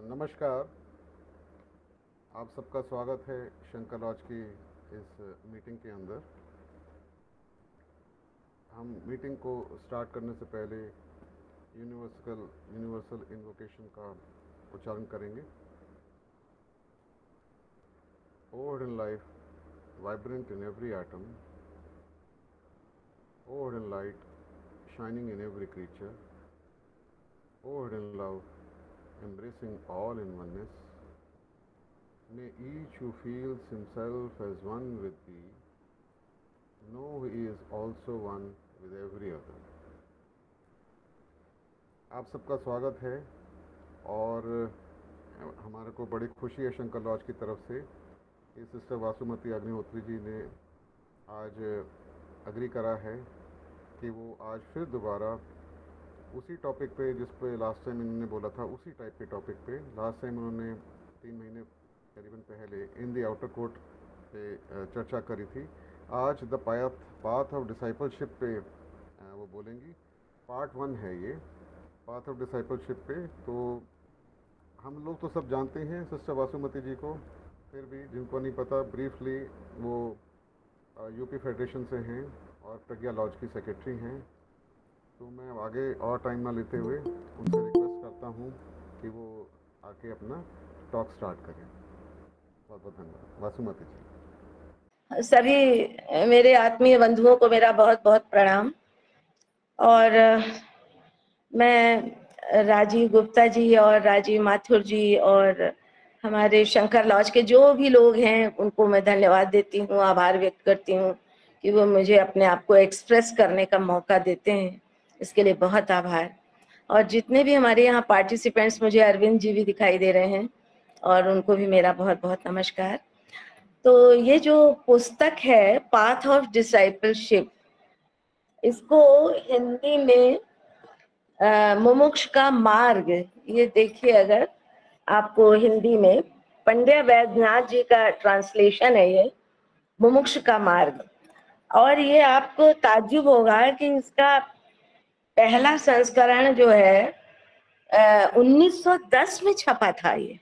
नमस्कार। आप सबका स्वागत है शंकर लॉज की इस मीटिंग के अंदर। हम मीटिंग को स्टार्ट करने से पहले यूनिवर्सल इन्वोकेशन का उच्चारण करेंगे। O hidden life, vibrant in every atom, O hidden light, shining in every creature, O hidden love, embracing all in oneness, may each who feels himself as one with thee know he is also one with every other। आप सबका स्वागत है और हमारे को बड़ी खुशी है शंकर लॉज की तरफ से कि सिस्टर वासुमती अग्निहोत्री जी ने आज अग्री करा है कि वो आज फिर दोबारा उसी टॉपिक पे जिस पे लास्ट टाइम इन्होंने बोला था, उसी टाइप के टॉपिक पे लास्ट टाइम उन्होंने 3 महीने करीबन पहले इन द आउटर कोर्ट पे चर्चा करी थी। आज द पाथ ऑफ डिसाइपलशिप पे वो बोलेंगी। पार्ट 1 है ये, पाथ ऑफ डिसाइपलशिप पे। तो हम लोग तो सब जानते हैं सिस्टर वासुमती जी को, फिर भी जिनको नहीं पता ब्रीफली वो यूपी फेडरेशन से हैं और प्रज्ञा लॉज की सेक्रेटरी हैं। तो मैं आगे और टाइम ना लेते हुए उनसे रिक्वेस्ट करता हूँ कि वो आके अपना टॉक स्टार्ट करें। बहुत बहुत धन्यवाद। वासुमती जी। सभी मेरे आत्मीय बंधुओं को मेरा बहुत बहुत प्रणाम। और मैं राजीव गुप्ता जी और राजीव माथुर जी और हमारे शंकर लॉज के जो भी लोग हैं उनको मैं धन्यवाद देती हूँ, आभार व्यक्त करती हूँ कि वो मुझे अपने आप को एक्सप्रेस करने का मौका देते हैं। इसके लिए बहुत आभार। और जितने भी हमारे यहाँ पार्टिसिपेंट्स, मुझे अरविंद जी भी दिखाई दे रहे हैं और उनको भी मेरा बहुत बहुत नमस्कार। तो ये जो पुस्तक है पाथ ऑफ डिसाइपलशिप, इसको हिंदी में मुमुक्ष का मार्ग, ये देखिए अगर आपको हिंदी में पंड्या वैद्यनाथ जी का ट्रांसलेशन है ये मुमुक्ष का मार्ग। और ये आपको ताज्जुब होगा कि इसका पहला संस्करण जो है 1910 में छपा था ये,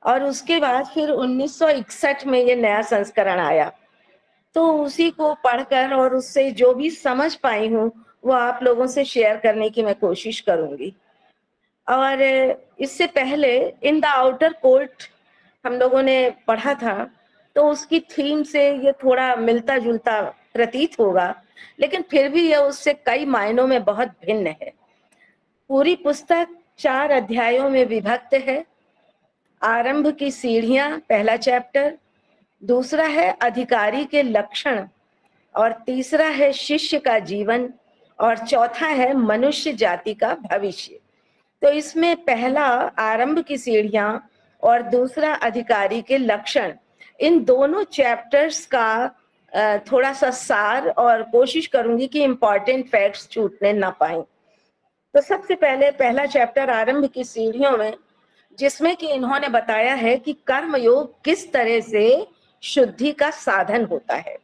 और उसके बाद फिर 1961 में ये नया संस्करण आया। तो उसी को पढ़कर और उससे जो भी समझ पाई हूँ वो आप लोगों से शेयर करने की मैं कोशिश करूंगी। और इससे पहले इन द आउटर कोर्ट हम लोगों ने पढ़ा था, तो उसकी थीम से ये थोड़ा मिलता जुलता प्रतीत होगा, लेकिन फिर भी यह उससे कई मायनों में बहुत भिन्न है। पूरी पुस्तक 4 अध्यायों में विभक्त है। आरंभ की सीढ़ियां पहला चैप्टर, दूसरा है अधिकारी के लक्षण, और तीसरा है शिष्य का जीवन, और चौथा है मनुष्य जाति का भविष्य। तो इसमें पहला आरंभ की सीढ़ियां और दूसरा अधिकारी के लक्षण, इन दोनों चैप्टर्स का थोड़ा सा सार, और कोशिश करूंगी कि इंपॉर्टेंट फैक्ट्स छूटने ना पाए। तो सबसे पहले पहला चैप्टर आरंभ की सीढ़ियों में, जिसमें कि इन्होंने बताया है कि कर्म योग किस तरह से शुद्धि का साधन होता है।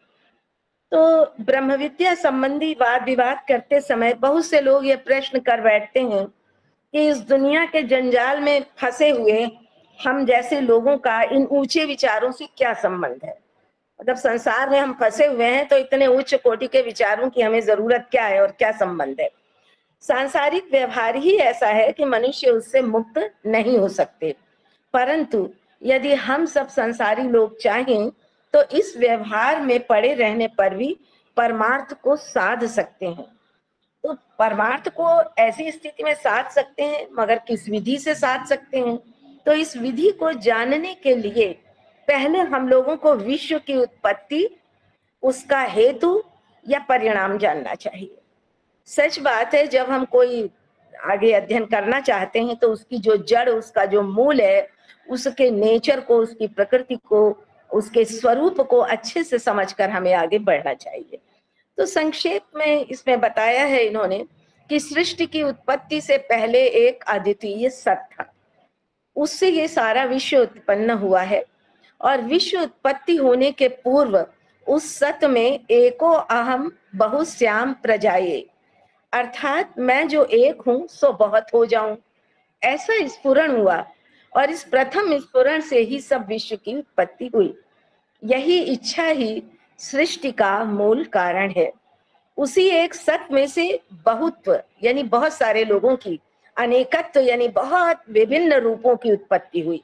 तो ब्रह्म विद्या संबंधी वाद विवाद करते समय बहुत से लोग ये प्रश्न कर बैठते हैं कि इस दुनिया के जंजाल में फंसे हुए हम जैसे लोगों का इन ऊंचे विचारों से क्या संबंध है। मतलब संसार में हम फंसे हुए हैं तो इतने उच्च कोटि के विचारों की हमें जरूरत क्या है और क्या संबंध है। सांसारिक व्यवहार ही ऐसा है कि मनुष्य उससे मुक्त नहीं हो सकते, परंतु यदि हम सब संसारी लोग चाहें तो इस व्यवहार में पड़े रहने पर भी परमार्थ को साध सकते हैं। तो परमार्थ को ऐसी स्थिति में साध सकते हैं, मगर किस विधि से साध सकते हैं? तो इस विधि को जानने के लिए पहले हम लोगों को विश्व की उत्पत्ति, उसका हेतु या परिणाम जानना चाहिए। सच बात है, जब हम कोई आगे अध्ययन करना चाहते हैं तो उसकी जो जड़, उसका जो मूल है, उसके नेचर को, उसकी प्रकृति को, उसके स्वरूप को अच्छे से समझकर हमें आगे बढ़ना चाहिए। तो संक्षेप में इसमें बताया है इन्होंने कि सृष्टि की उत्पत्ति से पहले एक अद्वितीय सत था, उससे ये सारा विश्व उत्पन्न हुआ है। और विश्व उत्पत्ति होने के पूर्व उस सत में एको अहम बहुश्याम प्रजाये, अर्थात मैं जो एक हूं सो बहुत हो जाऊं। ऐसा स्फुरण हुआ और इस प्रथम स्फुरण से ही सब विश्व की उत्पत्ति हुई। यही इच्छा ही सृष्टि का मूल कारण है। उसी एक सत में से बहुत्व यानी बहुत सारे लोगों की, अनेकत्व यानी बहुत विभिन्न रूपों की उत्पत्ति हुई।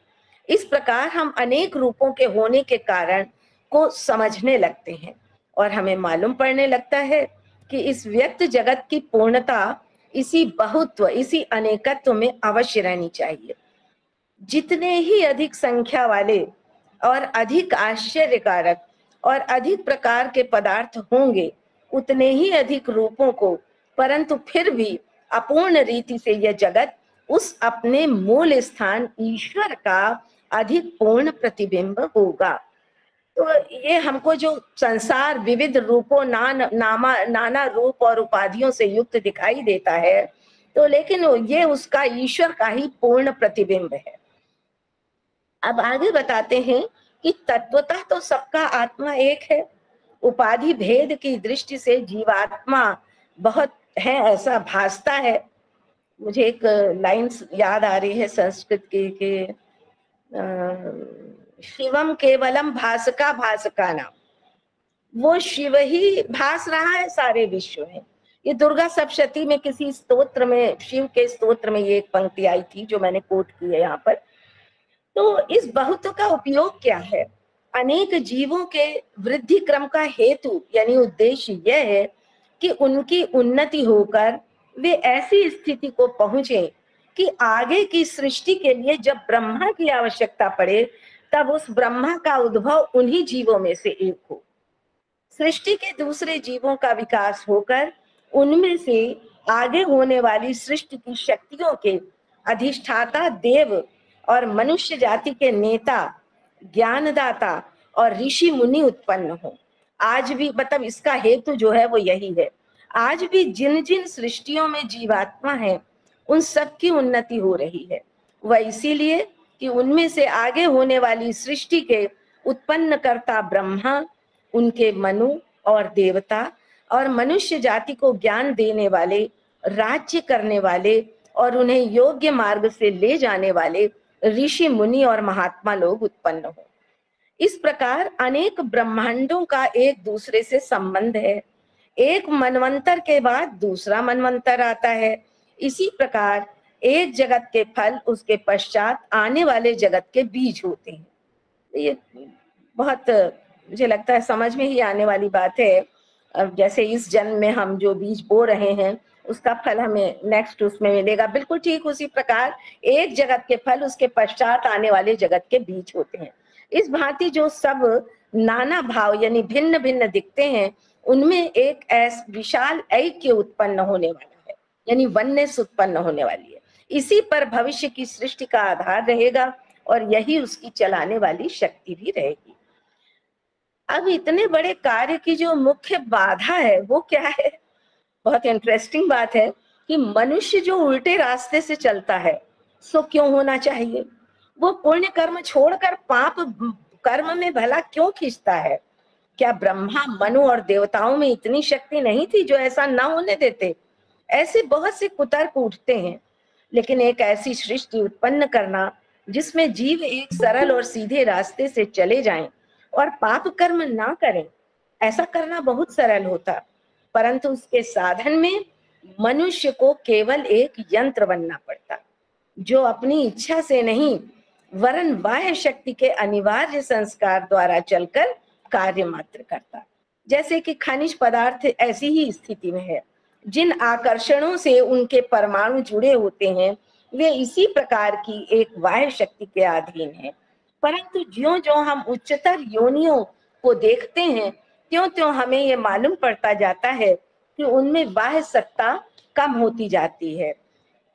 इस प्रकार हम अनेक रूपों के होने के कारण को समझने लगते हैं और हमें मालूम पड़ने लगता है कि इस व्यक्त जगत की पूर्णता इसी बहुत्व, इसी अनेकत्व में अवश्य रहनी चाहिए। जितने ही अधिक संख्या वाले और अधिक आश्चर्यकारक और अधिक प्रकार के पदार्थ होंगे, उतने ही अधिक रूपों को, परंतु फिर भी अपूर्ण रीति से यह जगत उस अपने मूल स्थान ईश्वर का अधिक पूर्ण प्रतिबिंब होगा। तो ये हमको जो संसार विविध रूपों, नाना रूप और उपाधियों से युक्त दिखाई देता है, तो लेकिन ये उसका ईश्वर का ही पूर्ण प्रतिबिंब है। अब आगे बताते हैं कि तत्वतः तो सबका आत्मा एक है। उपाधि भेद की दृष्टि से जीवात्मा बहुत है ऐसा भासता है। मुझे एक लाइन याद आ रही है संस्कृत की कि शिवम केवलम भासका भासका नाम, वो शिव ही भास रहा है सारे विश्व में। ये दुर्गा सप्तशती में किसी स्तोत्र में, शिव के स्तोत्र में ये एक पंक्ति आई थी जो मैंने कोट की है यहाँ पर। तो इस बहुत्व का उपयोग क्या है? अनेक जीवों के वृद्धि क्रम का हेतु यानी उद्देश्य यह है कि उनकी उन्नति होकर वे ऐसी स्थिति को पहुंचे कि आगे की सृष्टि के लिए जब ब्रह्मा की आवश्यकता पड़े, तब उस ब्रह्मा का उद्भव उन्हीं जीवों में से एक हो। सृष्टि के दूसरे जीवों का विकास होकर उनमें से आगे होने वाली सृष्टि की शक्तियों के अधिष्ठाता देव और मनुष्य जाति के नेता, ज्ञानदाता और ऋषि मुनि उत्पन्न हो। आज भी मतलब इसका हेतु जो है वो यही है। आज भी जिन जिन सृष्टियों में जीवात्मा है, उन सब की उन्नति हो रही है। वह इसीलिए कि उनमें से आगे होने वाली सृष्टि के उत्पन्नकर्ता ब्रह्मा, उनके मनु और देवता और मनुष्य जाति को ज्ञान देने वाले, राज्य करने वाले और उन्हें योग्य मार्ग से ले जाने वाले ऋषि मुनि और महात्मा लोग उत्पन्न हो। इस प्रकार अनेक ब्रह्मांडों का एक दूसरे से संबंध है। एक मनवंतर के बाद दूसरा मनवंतर आता है। इसी प्रकार एक जगत के फल उसके पश्चात आने वाले जगत के बीज होते हैं। ये बहुत मुझे लगता है समझ में ही आने वाली बात है। अब जैसे इस जन्म में हम जो बीज बो रहे हैं उसका फल हमें नेक्स्ट उसमें मिलेगा, बिल्कुल ठीक उसी प्रकार एक जगत के फल उसके पश्चात आने वाले जगत के बीज होते हैं। इस भांति जो सब नाना भाव यानी भिन्न भिन्न दिखते हैं, उनमें एक ऐसा विशाल ऐक्य उत्पन्न होने वाला है, यानी वननेस उत्पन्न होने वाली है। इसी पर भविष्य की सृष्टि का आधार रहेगा और यही उसकी चलाने वाली शक्ति भी रहेगी। अब इतने बड़े कार्य की जो मुख्य बाधा है वो क्या है? बहुत इंटरेस्टिंग बात है कि मनुष्य जो उल्टे रास्ते से चलता है, सो क्यों होना चाहिए? वो पुण्य कर्म छोड़कर पाप कर्म में भला क्यों खींचता है? क्या ब्रह्मा, मनु और देवताओं में इतनी शक्ति नहीं थी जो ऐसा ना होने देते? ऐसे बहुत से कुतर्क उठते हैं। लेकिन एक ऐसी सृष्टि उत्पन्न करना जिसमें जीव एक सरल और सीधे रास्ते से चले जाएं और पाप कर्म ना करें, ऐसा करना बहुत सरल होता, परंतु उसके साधन में मनुष्य को केवल एक यंत्र बनना पड़ता जो अपनी इच्छा से नहीं वरन बाह्य शक्ति के अनिवार्य संस्कार द्वारा चलकर कार्य मात्र करता। जैसे कि खनिज पदार्थ ऐसी ही स्थिति में है। जिन आकर्षणों से उनके परमाणु जुड़े होते हैं वे इसी प्रकार की एक बाह्य शक्ति के अधीन है, परंतु ज्यों ज्यों हम उच्चतर योनियों को देखते हैं त्यों त्यों हमें ये मालूम पड़ता जाता है कि उनमें बाह्य सत्ता कम होती जाती है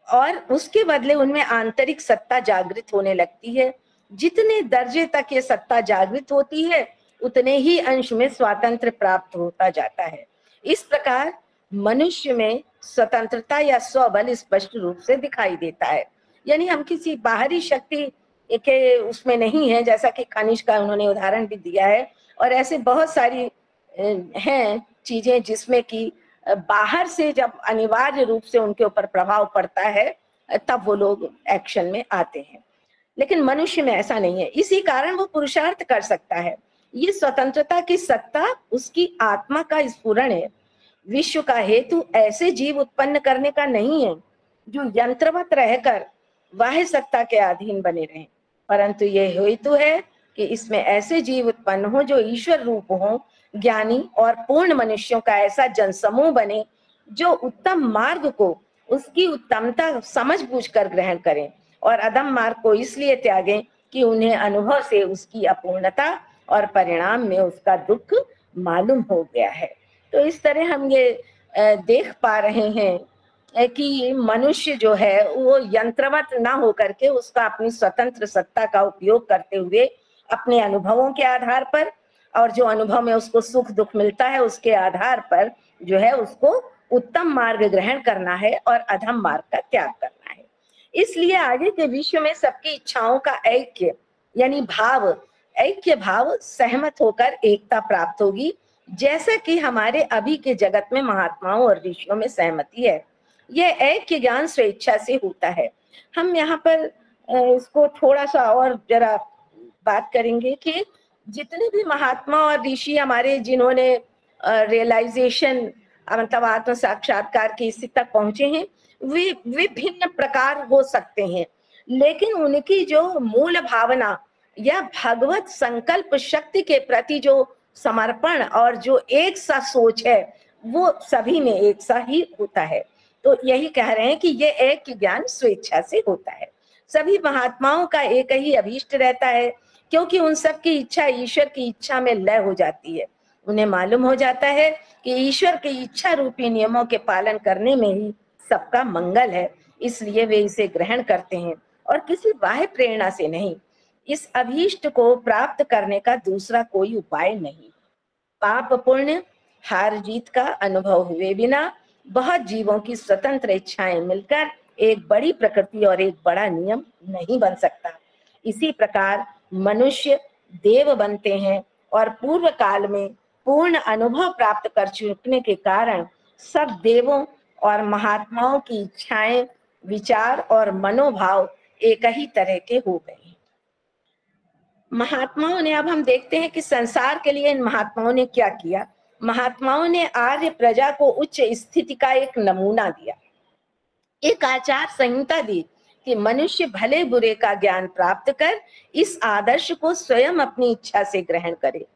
और उसके बदले उनमें आंतरिक सत्ता जागृत होने लगती है। जितने दर्जे तक ये सत्ता जागृत होती है उतने ही अंश में स्वातंत्र प्राप्त होता जाता है। इस प्रकार मनुष्य में स्वतंत्रता या स्वबल स्पष्ट रूप से दिखाई देता है। यानी हम किसी बाहरी शक्ति के उसमें नहीं है, जैसा कि खनिज का उन्होंने उदाहरण भी दिया है। और ऐसे बहुत सारी हैं चीजें जिसमें कि बाहर से जब अनिवार्य रूप से उनके ऊपर प्रभाव पड़ता है तब वो लोग एक्शन में आते हैं। लेकिन मनुष्य में ऐसा नहीं है, इसी कारण वो पुरुषार्थ कर सकता है। ये स्वतंत्रता की सत्ता उसकी आत्मा का स्फुरण है। विश्व का हेतु ऐसे जीव उत्पन्न करने का नहीं है जो यंत्रवत रहकर बाह्य सत्ता के अधीन बने रहें, परंतु यह हेतु है कि इसमें ऐसे जीव उत्पन्न हो जो ईश्वर रूप हो, ज्ञानी और पूर्ण मनुष्यों का ऐसा जनसमूह बने जो उत्तम मार्ग को उसकी उत्तमता समझ बूझ कर ग्रहण करें और अधम मार्ग को इसलिए त्यागें कि उन्हें अनुभव से उसकी अपूर्णता और परिणाम में उसका दुख मालूम हो गया है। तो इस तरह हम ये देख पा रहे हैं कि मनुष्य जो है वो यंत्रवत ना होकर के उसका अपनी स्वतंत्र सत्ता का उपयोग करते हुए अपने अनुभवों के आधार पर और जो अनुभव में उसको सुख दुख मिलता है उसके आधार पर जो है उसको उत्तम मार्ग ग्रहण करना है और अधम मार्ग का त्याग करना है। इसलिए आगे के विश्व में सबकी इच्छाओं का ऐक्य यानी भाव, ऐक्य भाव सहमत होकर एकता प्राप्त होगी, जैसा कि हमारे अभी के जगत में महात्माओं और ऋषियों में सहमति है। यह ऐक्य ज्ञान स्वेच्छा से होता है। हम यहाँ पर इसको थोड़ा सा और जरा बात करेंगे कि जितने भी महात्मा और ऋषि हमारे जिन्होंने रियलाइजेशन मतलब आत्म साक्षात्कार की स्थिति तक पहुंचे हैं, वे विभिन्न प्रकार हो सकते हैं, लेकिन उनकी जो मूल भावना या भगवत संकल्प शक्ति के प्रति जो समर्पण और जो एक सा सोच है वो सभी में एक सा ही होता है। तो यही कह रहे हैं कि ये एक ज्ञान स्वेच्छा से होता है। सभी महात्माओं का एक ही अभीष्ट रहता है, क्योंकि उन सब की इच्छा ईश्वर की इच्छा में लय हो जाती है। उन्हें मालूम हो जाता है कि ईश्वर के इच्छा रूपी नियमों के पालन करने में ही सबका मंगल है, इसलिए वे इसे ग्रहण करते हैं और किसी बाह्य प्रेरणा से नहीं। इस अभीष्ट को प्राप्त करने का दूसरा कोई उपाय नहीं। पाप पुण्य हार जीत का अनुभव हुए बिना बहुत जीवों की स्वतंत्र इच्छाएं मिलकर एक बड़ी प्रकृति और एक बड़ा नियम नहीं बन सकता। इसी प्रकार मनुष्य देव बनते हैं और पूर्व काल में पूर्ण अनुभव प्राप्त कर चुकने के कारण सब देवों और महात्माओं की इच्छाएं, विचार और मनोभाव एक ही तरह के हो गए हैं। महात्माओं ने, अब हम देखते हैं कि संसार के लिए इन महात्माओं ने क्या किया। महात्माओं ने आर्य प्रजा को उच्च स्थिति का एक नमूना दिया, एक आचार संहिता दी कि मनुष्य भले बुरे का ज्ञान प्राप्त कर इस आदर्श को स्वयं अपनी इच्छा से ग्रहण करे,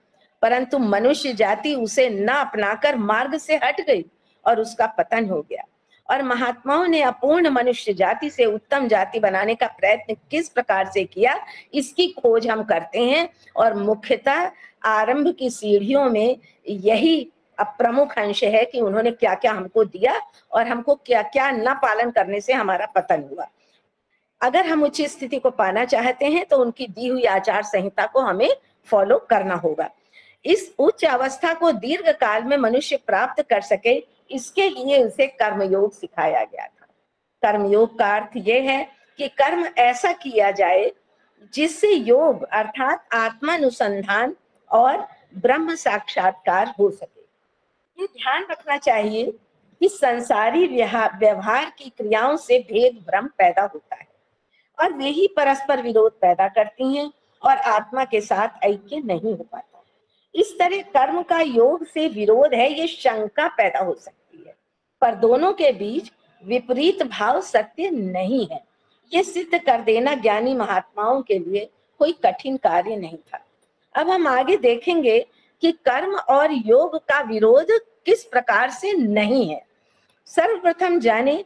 परंतु मनुष्य जाति उसे न अपनाकर मार्ग से हट गई और उसका पतन हो गया। और महात्माओं ने अपूर्ण मनुष्य जाति से उत्तम जाति बनाने का प्रयत्न किस प्रकार से किया, इसकी खोज हम करते हैं। और मुख्यतः आरंभ की सीढ़ियों में यही प्रमुख अंश है कि उन्होंने क्या क्या हमको दिया और हमको क्या क्या न पालन करने से हमारा पतन हुआ। अगर हम उच्च स्थिति को पाना चाहते हैं तो उनकी दी हुई आचार संहिता को हमें फॉलो करना होगा। इस उच्च अवस्था को दीर्घ काल में मनुष्य प्राप्त कर सके, इसके लिए उसे कर्मयोग सिखाया गया था। कर्मयोग का अर्थ यह है कि कर्म ऐसा किया जाए जिससे योग अर्थात आत्मानुसंधान और ब्रह्म साक्षात्कार हो सके। ये ध्यान रखना चाहिए कि संसारी व्यवहार की क्रियाओं से भेद भ्रम पैदा होता है और वे ही परस्पर विरोध पैदा करती हैं और आत्मा के साथ ऐक्य नहीं हो पाता। इस तरह कर्म का योग से विरोध है, ये शंका पैदा हो सकती है, पर दोनों के बीच विपरीत भाव सत्य नहीं है। ये सिद्ध कर देना ज्ञानी महात्माओं के लिए कोई कठिन कार्य नहीं था। अब हम आगे देखेंगे कि कर्म और योग का विरोध किस प्रकार से नहीं है। सर्वप्रथम जाने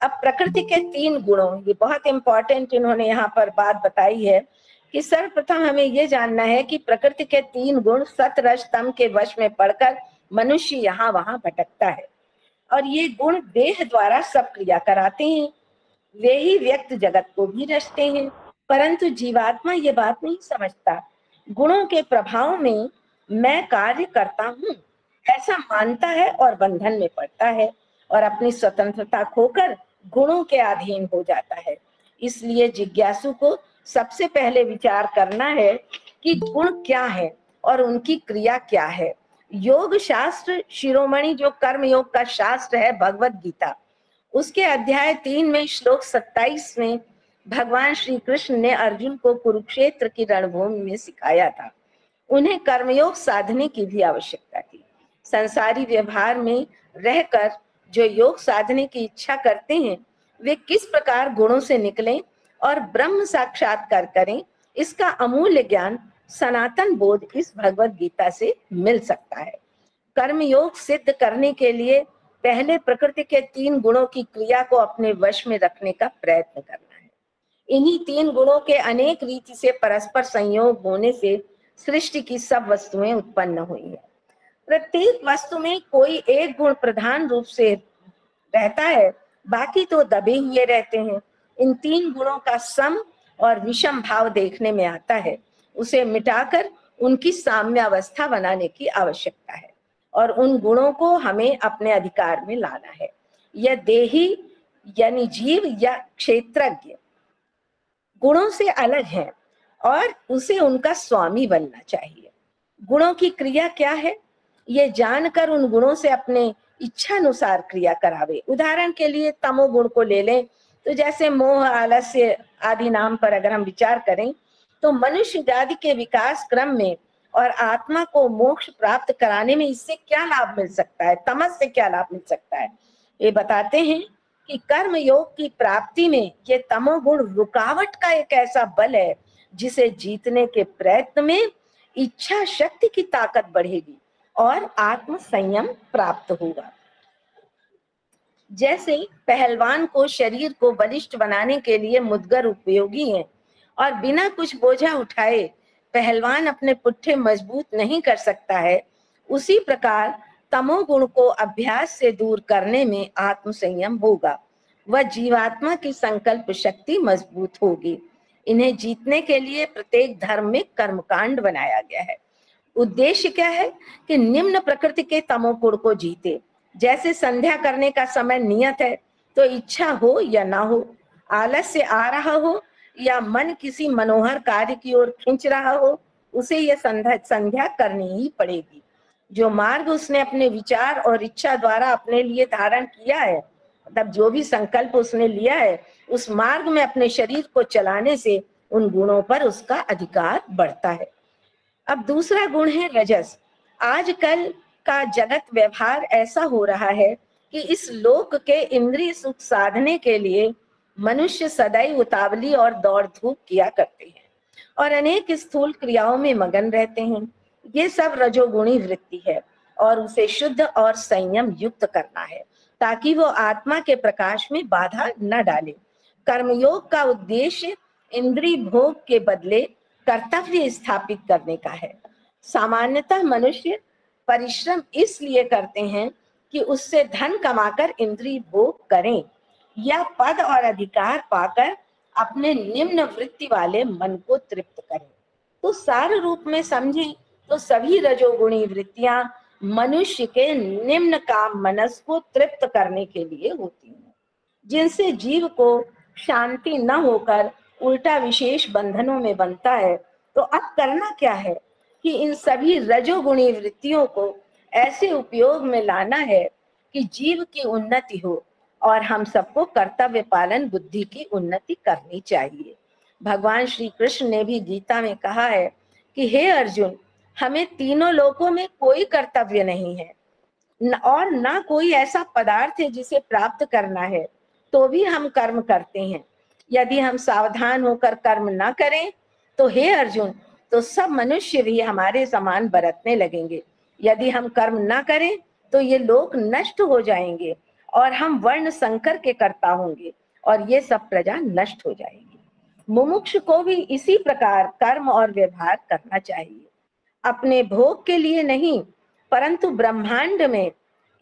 अब प्रकृति के 3 गुणों, ये बहुत इंपॉर्टेंट इन्होंने यहाँ पर बात बताई है कि सर्वप्रथम हमें ये जानना है कि प्रकृति के 3 गुण सत रज तम के वश में पड़कर मनुष्य यहाँ वहां भटकता है और ये गुण देह द्वारा सब क्रिया कराते हैं, वे ही व्यक्त जगत को भी रचते हैं, परंतु जीवात्मा ये बात नहीं समझता। गुणों के प्रभाव में मैं कार्य करता हूँ ऐसा मानता है और बंधन में पड़ता है और अपनी स्वतंत्रता खोकर गुणों के अधीन हो जाता है। इसलिए जिज्ञासु को सबसे पहले विचार करना है कि गुण क्या है और उनकी क्रिया क्या है। योग शास्त्र शिरोमणि जो कर्म योग का शास्त्र है भगवत गीता, उसके अध्याय 3 में श्लोक 27 में भगवान श्री कृष्ण ने अर्जुन को कुरुक्षेत्र की रणभूमि में सिखाया था। उन्हें कर्मयोग साधने की भी आवश्यकता थी। संसारी व्यवहार में रहकर जो योग साधने की इच्छा करते हैं, वे किस प्रकार गुणों से निकलें और ब्रह्म साक्षात्कार करें, इसका अमूल्य ज्ञान सनातन बोध इस भगवत गीता से मिल सकता है। कर्मयोग सिद्ध करने के लिए पहले प्रकृति के 3 गुणों की क्रिया को अपने वश में रखने का प्रयत्न करना है। इन्हीं 3 गुणों के अनेक रीति से परस्पर संयोग होने से सृष्टि की सब वस्तुएं उत्पन्न हुई है। प्रत्येक वस्तु में कोई एक गुण प्रधान रूप से रहता है, बाकी तो दबे हुए रहते हैं। इन 3 गुणों का सम और विषम भाव देखने में आता है। उसे मिटाकर उनकी साम्य अवस्था बनाने की आवश्यकता है और उन गुणों को हमें अपने अधिकार में लाना है। यह देही यानी जीव या क्षेत्रज्ञ गुणों से अलग है और उसे उनका स्वामी बनना चाहिए। गुणों की क्रिया क्या है, ये जानकर उन गुणों से अपने इच्छा अनुसार क्रिया करावे। उदाहरण के लिए तमोगुण को ले लें तो जैसे मोह, आलस्य आदि नाम पर अगर हम विचार करें तो मनुष्य जाति के विकास क्रम में और आत्मा को मोक्ष प्राप्त कराने में इससे क्या लाभ मिल सकता है, तमस से क्या लाभ मिल सकता है। ये बताते हैं कि कर्म योग की प्राप्ति में ये तमोगुण रुकावट का एक ऐसा बल है जिसे जीतने के प्रयत्न में इच्छा शक्ति की ताकत बढ़ेगी और आत्म संयम प्राप्त होगा। जैसे पहलवान को शरीर को बलिष्ठ बनाने के लिए मुद्गर उपयोगी है और बिना कुछ बोझा उठाए पहलवान अपने पुट्ठे मजबूत नहीं कर सकता है, उसी प्रकार तमोगुण को अभ्यास से दूर करने में आत्म संयम होगा। वह जीवात्मा की संकल्प शक्ति मजबूत होगी। इन्हें जीतने के लिए प्रत्येक धर्म में कर्मकांड बनाया गया है। उद्देश्य क्या है कि निम्न प्रकृति के तमोगुण को जीते। जैसे संध्या करने का समय नियत है तो इच्छा हो या ना हो, आलस्य आ रहा हो या मन किसी मनोहर कार्य की ओर खींच रहा हो, उसे यह संध्या करनी ही पड़ेगी। जो मार्ग उसने अपने विचार और इच्छा द्वारा अपने लिए धारण किया है, मतलब जो भी संकल्प उसने लिया है, उस मार्ग में अपने शरीर को चलाने से उन गुणों पर उसका अधिकार बढ़ता है। अब दूसरा गुण है रजस। आजकल का जगत व्यवहार ऐसा हो रहा है कि इस लोक के इंद्रिय सुख साधने के लिए मनुष्य सदैव उतावली और दौड़ धूप किया करते हैं और अनेक स्थूल क्रियाओं में मगन रहते हैं। ये सब रजोगुणी वृत्ति है और उसे शुद्ध और संयम युक्त करना है ताकि वो आत्मा के प्रकाश में बाधा न डाले। कर्मयोग का उद्देश्य इंद्रिय भोग के बदले कर्तव्य स्थापित करने का है। सामान्यतः मनुष्य परिश्रम इसलिए करते हैं कि उससे धन कमाकर इंद्रिय भोग करें या पद और अधिकार पाकर अपने निम्न वृत्ति वाले मन को तृप्त करें। तो सार रूप में समझें तो सभी रजोगुणी वृत्तियां मनुष्य के निम्न काम मनस को तृप्त करने के लिए होती हैं, जिनसे जीव को शांति न होकर उल्टा विशेष बंधनों में बनता है। तो अब करना क्या है कि इन सभी रजोगुणी वृत्तियों को ऐसे उपयोग में लाना है कि जीव की उन्नति हो और हम सबको कर्तव्य पालन बुद्धि की उन्नति करनी चाहिए। भगवान श्री कृष्ण ने भी गीता में कहा है कि हे अर्जुन, हमें तीनों लोकों में कोई कर्तव्य नहीं है और ना कोई ऐसा पदार्थ है जिसे प्राप्त करना है, तो भी हम कर्म करते हैं। यदि हम सावधान होकर कर्म ना करें तो हे अर्जुन, तो सब मनुष्य भी हमारे समान बरतने लगेंगे। यदि हम कर्म ना करें तो ये लोक नष्ट हो जाएंगे और हम वर्ण संकर के कर्ता होंगे और ये सब प्रजा नष्ट हो जाएगी। मुमुक्ष को भी इसी प्रकार कर्म और व्यवहार करना चाहिए, अपने भोग के लिए नहीं परंतु ब्रह्मांड में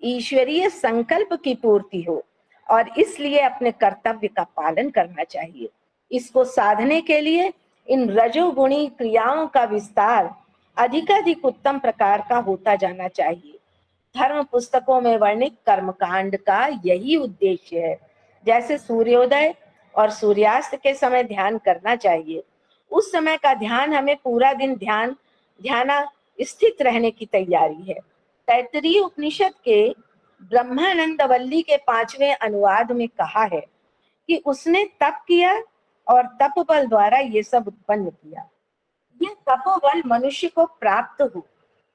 ईश्वरीय संकल्प की पूर्ति हो और इसलिए अपने कर्तव्य का पालन करना चाहिए। इसको साधने के लिए इन रजोगुणी क्रियाओं का विस्तार अधिकाधिक उत्तम प्रकार का होता जाना चाहिए। धर्म पुस्तकों में वर्णित कर्मकांड का यही उद्देश्य है। जैसे सूर्योदय और सूर्यास्त के समय ध्यान करना चाहिए, उस समय का ध्यान हमें पूरा दिन ध्यान स्थित रहने की तैयारी है। तैत्तरीय उपनिषद के ब्रह्मानंद वल्ली के 5वें अनुवाद में कहा है कि उसने तप किया और तप बल द्वारा ये सब उत्पन्न किया। यह तपोबल मनुष्य को प्राप्त हो,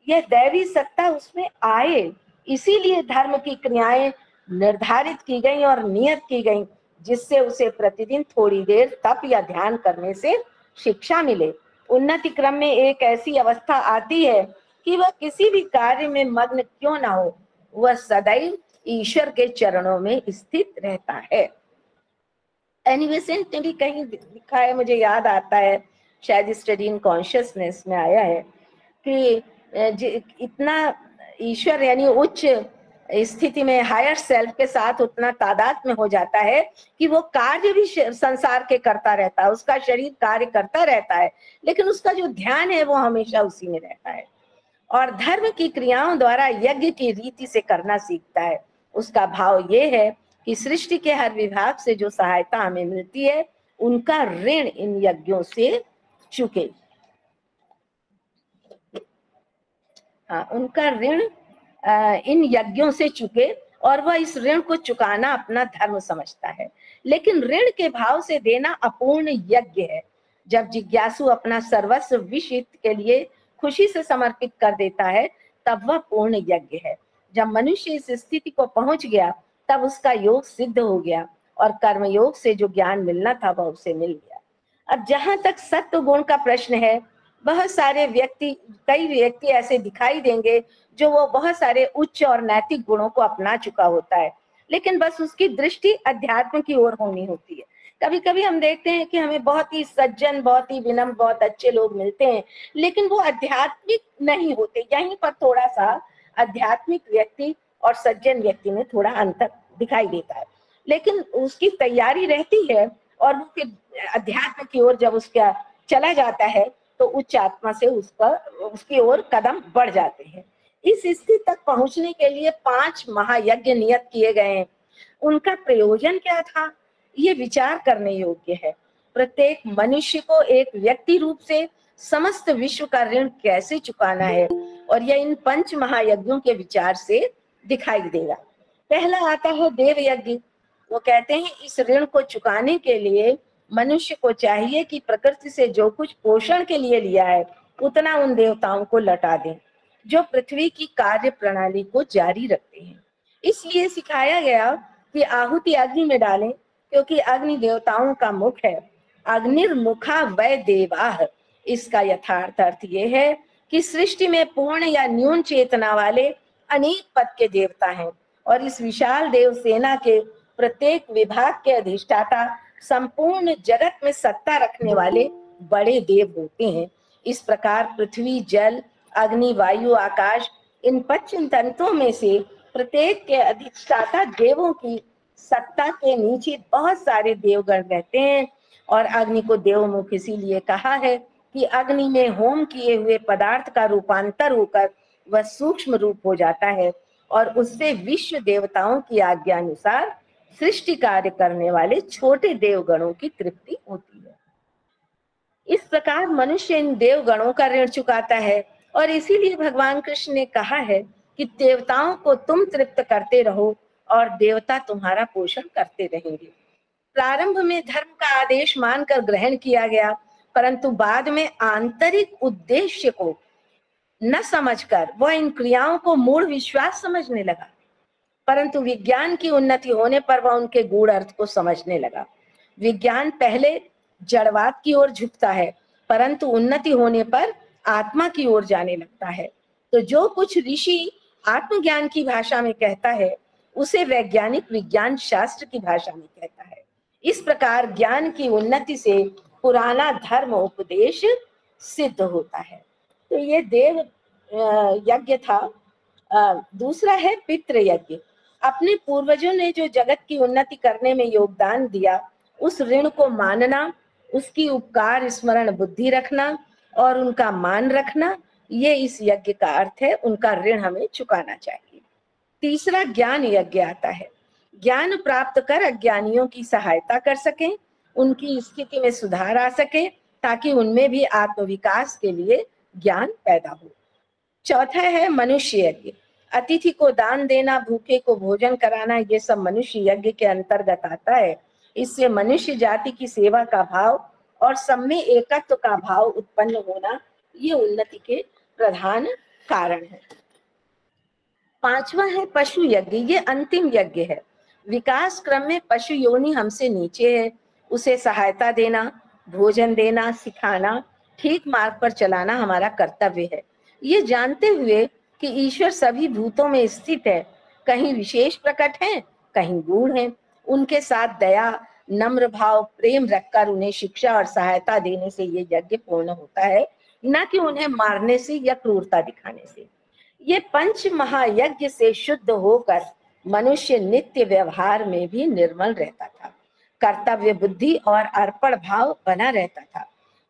यह दैवी सत्ता उसमें आए, इसीलिए धर्म की क्रियाएं निर्धारित की गई और नियत की गई, जिससे उसे प्रतिदिन थोड़ी देर तप या ध्यान करने से शिक्षा मिले। उन्नति क्रम में एक ऐसी अवस्था आती है कि वह किसी भी कार्य में मग्न क्यों ना हो, वह सदैव ईश्वर के चरणों में स्थित रहता है। एनी बेसेंट ने भी कहीं लिखा है, मुझे याद आता है, शायद स्टडी इन कॉन्शियसनेस में आया है कि इतना ईश्वर यानी उच्च स्थिति में हायर सेल्फ के साथ उतना तादाद में हो जाता है कि वो कार्य भी संसार के करता रहता है, उसका शरीर कार्य करता रहता है, लेकिन उसका जो ध्यान है वो हमेशा उसी में रहता है और धर्म की क्रियाओं द्वारा यज्ञ की रीति से करना सीखता है। उसका भाव ये है कि सृष्टि के हर विभाग से जो सहायता हमें मिलती है उनका ऋण इन यज्ञों से चुके। उनका ऋण इन यज्ञों से चुके और वह इस ऋण को चुकाना अपना धर्म समझता है। लेकिन ऋण के भाव से देना अपूर्ण यज्ञ है। जब जिज्ञासु अपना सर्वस्व विषय के लिए खुशी से समर्पित कर देता है तब वह पूर्ण यज्ञ है। जब मनुष्य इस स्थिति को पहुंच गया तब उसका योग सिद्ध हो गया और कर्म योग से जो ज्ञान मिलना था वह उसे मिल गया। अब जहां तक सत्व गुण का प्रश्न है, बहुत सारे कई व्यक्ति ऐसे दिखाई देंगे जो वो बहुत सारे उच्च और नैतिक गुणों को अपना चुका होता है, लेकिन बस उसकी दृष्टि अध्यात्म की ओर होनी होती है। कभी कभी हम देखते हैं कि हमें बहुत ही सज्जन, बहुत ही विनम्र, बहुत अच्छे लोग मिलते हैं, लेकिन वो आध्यात्मिक नहीं होते। यहीं पर थोड़ा सा आध्यात्मिक व्यक्ति और सज्जन व्यक्ति में थोड़ा अंतर दिखाई देता है, लेकिन उसकी तैयारी रहती है और वो फिर अध्यात्म की ओर जब उसका चला जाता है तो उच्च आत्मा से उसकी ओर कदम बढ़ जाते हैं। इस स्थिति तक पहुंचने के लिए 5 महायज्ञ नियत किए गए हैं। उनका प्रयोजन क्या था, ये विचार करने योग्य है। प्रत्येक मनुष्य को एक व्यक्ति रूप से समस्त विश्व का ऋण कैसे चुकाना है और यह इन 5 महायज्ञों के विचार से दिखाई देगा। पहला आता है देव यज्ञ। वो कहते हैं इस ऋण को चुकाने के लिए मनुष्य को चाहिए कि प्रकृति से जो कुछ पोषण के लिए लिया है उतना उन देवताओं को लौटा दें जो पृथ्वी की कार्य प्रणाली को जारी रखते हैं। इसलिए सिखाया गया कि आहुति अग्नि में डालें, क्योंकि अग्नि देवताओं का मुख है। अग्निर्मुखा वै देवाः। इसका यथार्थ अर्थ ये है कि सृष्टि में पूर्ण या न्यून चेतना वाले अनेक पद के देवता हैं और इस विशाल देव सेना के प्रत्येक विभाग के अधिष्ठाता संपूर्ण जगत में सत्ता रखने वाले बड़े देव होते हैं। इस प्रकार पृथ्वी, जल, अग्नि, वायु, आकाश, इन 5 तंत्रों में से प्रत्येक के अधिष्ठाता देवों की सत्ता के नीचे बहुत सारे देवगण रहते हैं और अग्नि को देवमुख इसीलिए कहा है कि अग्नि में होम किए हुए पदार्थ का रूपांतर होकर वह सूक्ष्म रूप हो जाता है और उससे विश्व देवताओं की आज्ञा अनुसार सृष्टि कार्य करने वाले छोटे देवगणों की तृप्ति होती है। इस प्रकार मनुष्य इन देवगणों का ऋण चुकाता है और इसीलिए भगवान कृष्ण ने कहा है कि देवताओं को तुम तृप्त करते रहो और देवता तुम्हारा पोषण करते रहेंगे। प्रारंभ में धर्म का आदेश मानकर ग्रहण किया गया, परंतु बाद में आंतरिक उद्देश्य को न समझकर वह इन क्रियाओं को मूढ़ विश्वास समझने लगा, परंतु विज्ञान की उन्नति होने पर वह उनके गूढ़ अर्थ को समझने लगा। विज्ञान पहले जड़वाद की ओर झुकता है, परंतु उन्नति होने पर आत्मा की ओर जाने लगता है। तो जो कुछ ऋषि आत्मज्ञान की भाषा में कहता है उसे वैज्ञानिक विज्ञान शास्त्र की भाषा में कहता है। इस प्रकार ज्ञान की उन्नति से पुराना धर्म उपदेश सिद्ध होता है। तो ये देव यज्ञ था। दूसरा है पितृ यज्ञ। अपने पूर्वजों ने जो जगत की उन्नति करने में योगदान दिया उस ऋण को मानना, उसकी उपकार स्मरण बुद्धि रखना और उनका मान रखना, ये इस यज्ञ का अर्थ है। उनका ऋण हमें चुकाना चाहिए। तीसरा ज्ञान यज्ञ आता है। ज्ञान प्राप्त कर अज्ञानियों की सहायता कर सकें, उनकी स्थिति में सुधार आ सके ताकि उनमें भी आत्मविकास के लिए ज्ञान पैदा हो। चौथा है मनुष्य यज्ञ। अतिथि को दान देना, भूखे को भोजन कराना, ये सब मनुष्य यज्ञ के अंतर्गत आता है। इससे मनुष्य जाति की सेवा का भाव और सब में एकत्व का भाव उत्पन्न होना, ये उन्नति के प्रधान कारण है। पांचवा है पशु यज्ञ। ये अंतिम यज्ञ है। विकास क्रम में पशु योनि हमसे नीचे है, उसे सहायता देना, भोजन देना, सिखाना, ठीक मार्ग पर चलाना हमारा कर्तव्य है। ये जानते हुए कि ईश्वर सभी भूतों में स्थित है, कहीं विशेष प्रकट है, कहीं गूढ़ है, उनके साथ दया, नम्र भाव, प्रेम रखकर उन्हें शिक्षा और सहायता देने से ये यज्ञ पूर्ण होता है, न कि उन्हें मारने से या क्रूरता दिखाने से। ये पंच महायज्ञ से शुद्ध होकर मनुष्य नित्य व्यवहार में भी निर्मल रहता था, कर्तव्य बुद्धि और अर्पण भाव बना रहता था।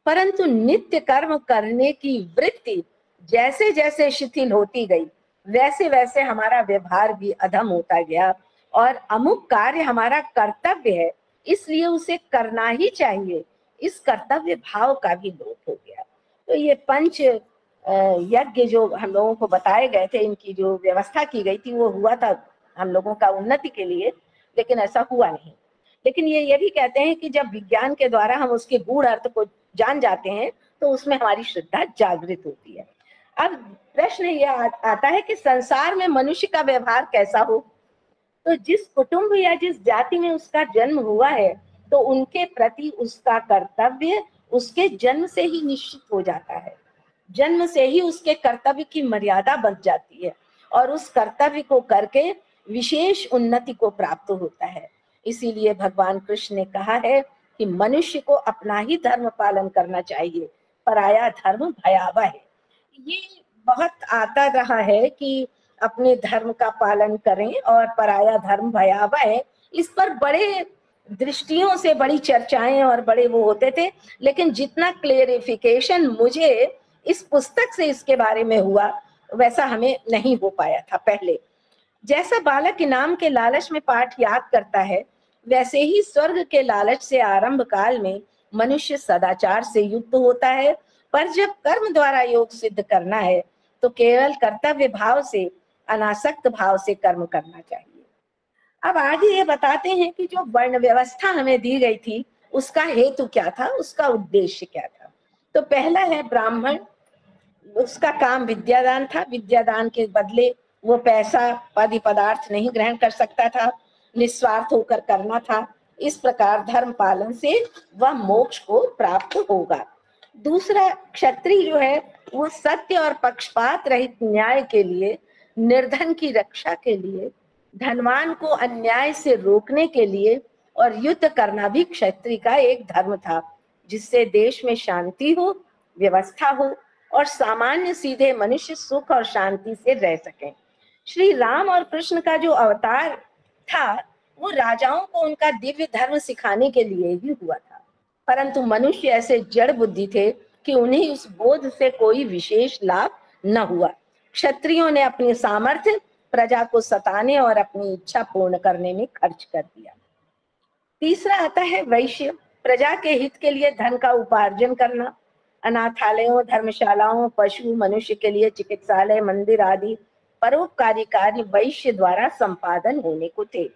परंतु नित्य कर्म करने की वृत्ति जैसे जैसे शिथिल होती गई, वैसे वैसे हमारा व्यवहार भी अधम होता गया और अमुक कार्य हमारा कर्तव्य है, इसलिए उसे करना ही चाहिए, इस कर्तव्य भाव का भी लोप हो गया। तो ये पंच यज्ञ जो हम लोगों को बताए गए थे, इनकी जो व्यवस्था की गई थी, वो हुआ था हम लोगों का उन्नति के लिए, लेकिन ऐसा हुआ नहीं। लेकिन ये भी कहते हैं कि जब विज्ञान के द्वारा हम उसके गूढ़ अर्थ को जान जाते हैं तो उसमें हमारी श्रद्धा जागृत होती है। अब प्रश्न ये आता है कि संसार में मनुष्य का व्यवहार कैसा हो। तो जिस कुटुंब या जिस जाति में उसका जन्म हुआ है, तो उनके प्रति उसका कर्तव्य उसके जन्म से ही निश्चित हो जाता है। जन्म से ही उसके कर्तव्य की मर्यादा बन जाती है और उस कर्तव्य को करके विशेष उन्नति को प्राप्त होता है। इसीलिए भगवान कृष्ण ने कहा है कि मनुष्य को अपना ही धर्म पालन करना चाहिए, पराया धर्म भयावह है। ये बहुत आता रहा है कि अपने धर्म का पालन करें और पराया धर्म भयावह है। इस पर बड़े दृष्टियों से बड़ी चर्चाएं और बड़े वो होते थे, लेकिन जितना क्लेरिफिकेशन मुझे इस पुस्तक से इसके बारे में हुआ, वैसा हमें नहीं हो पाया था पहले। जैसा बालक इनाम के लालच में पाठ याद करता है, वैसे ही स्वर्ग के लालच से आरंभ काल में मनुष्य सदाचार से युक्त होता है, पर जब कर्म द्वारा योग सिद्ध करना है तो केवल कर्तव्य भाव से, अनासक्त भाव से कर्म करना चाहिए। अब आगे ये बताते हैं कि जो वर्ण व्यवस्था हमें दी गई थी, उसका हेतु क्या था, उसका उद्देश्य क्या था। तो पहला है ब्राह्मण, उसका काम विद्यादान था। विद्यादान के बदले वो पैसा, पद पदार्थ नहीं ग्रहण कर सकता था, निस्वार्थ होकर करना था। इस प्रकार धर्म पालन से वह मोक्ष को प्राप्त होगा। दूसरा, क्षत्रिय जो है वो सत्य और पक्षपात रहित न्याय के लिए, निर्धन की रक्षा के लिए, धनवान को अन्याय से रोकने के लिए और युद्ध करना भी क्षत्रिय का एक धर्म था, जिससे देश में शांति हो, व्यवस्था हो और सामान्य सीधे मनुष्य सुख और शांति से रह सकें। श्री राम और कृष्ण का जो अवतार था, वो राजाओं को उनका दिव्य धर्म सिखाने के लिए ही हुआ था, परंतु मनुष्य ऐसे जड़ बुद्धि थे कि उन्हें उस बोध से कोई विशेष लाभ न हुआ। क्षत्रियों ने अपनी सामर्थ्य प्रजा को सताने और अपनी इच्छा पूर्ण करने में खर्च कर दिया। तीसरा आता है वैश्य, प्रजा के हित के लिए धन का उपार्जन करना। अनाथालयों, धर्मशालाओं, पशु, मनुष्य के लिए चिकित्सालय, मंदिर आदि परोपकारी कार्य वैश्य द्वारा संपादन होने को थे।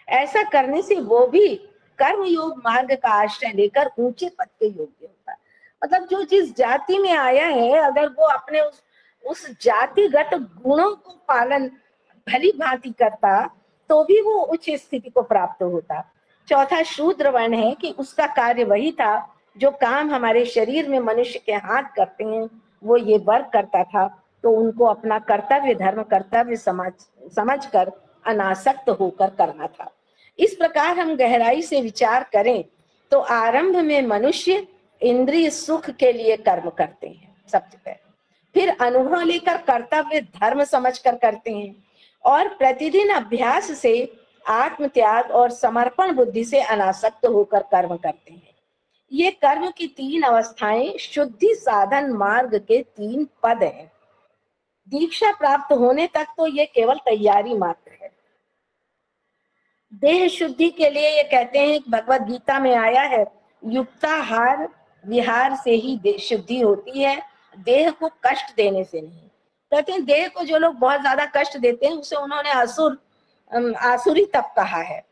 ऐसा करने से वो भी कर्म योग मार्ग का आश्रय लेकर ऊंचे पद के योग्य होता। मतलब जो जिस जाति में आया है, अगर वो अपने उस जातिगत गुणों को पालन भली भांति करता तो भी वो उच्च स्थिति को प्राप्त होता। चौथा शूद्र वर्ण है कि उसका कार्य वही था जो काम हमारे शरीर में मनुष्य के हाथ करते हैं, वो ये वर्ग करता था। तो उनको अपना कर्तव्य धर्म, कर्तव्य समझकर अनासक्त होकर करना था। इस प्रकार हम गहराई से विचार करें तो आरंभ में मनुष्य इंद्रिय सुख के लिए कर्म करते हैं सबसे पहले, फिर अनुभव लेकर कर्तव्य धर्म समझकर करते हैं और प्रतिदिन अभ्यास से आत्म त्याग और समर्पण बुद्धि से अनासक्त होकर कर्म करते हैं। ये कर्म की तीन अवस्थाएं शुद्धि साधन मार्ग के तीन पद हैं। दीक्षा प्राप्त होने तक तो ये केवल तैयारी मात्र है। देह शुद्धि के लिए ये कहते हैं कि भगवत गीता में आया है, युक्ताहार विहार से ही शुद्धि होती है, देह को कष्ट देने से नहीं। कहते हैं देह को जो लोग बहुत ज्यादा कष्ट देते हैं उसे उन्होंने आसुरी तप कहा है।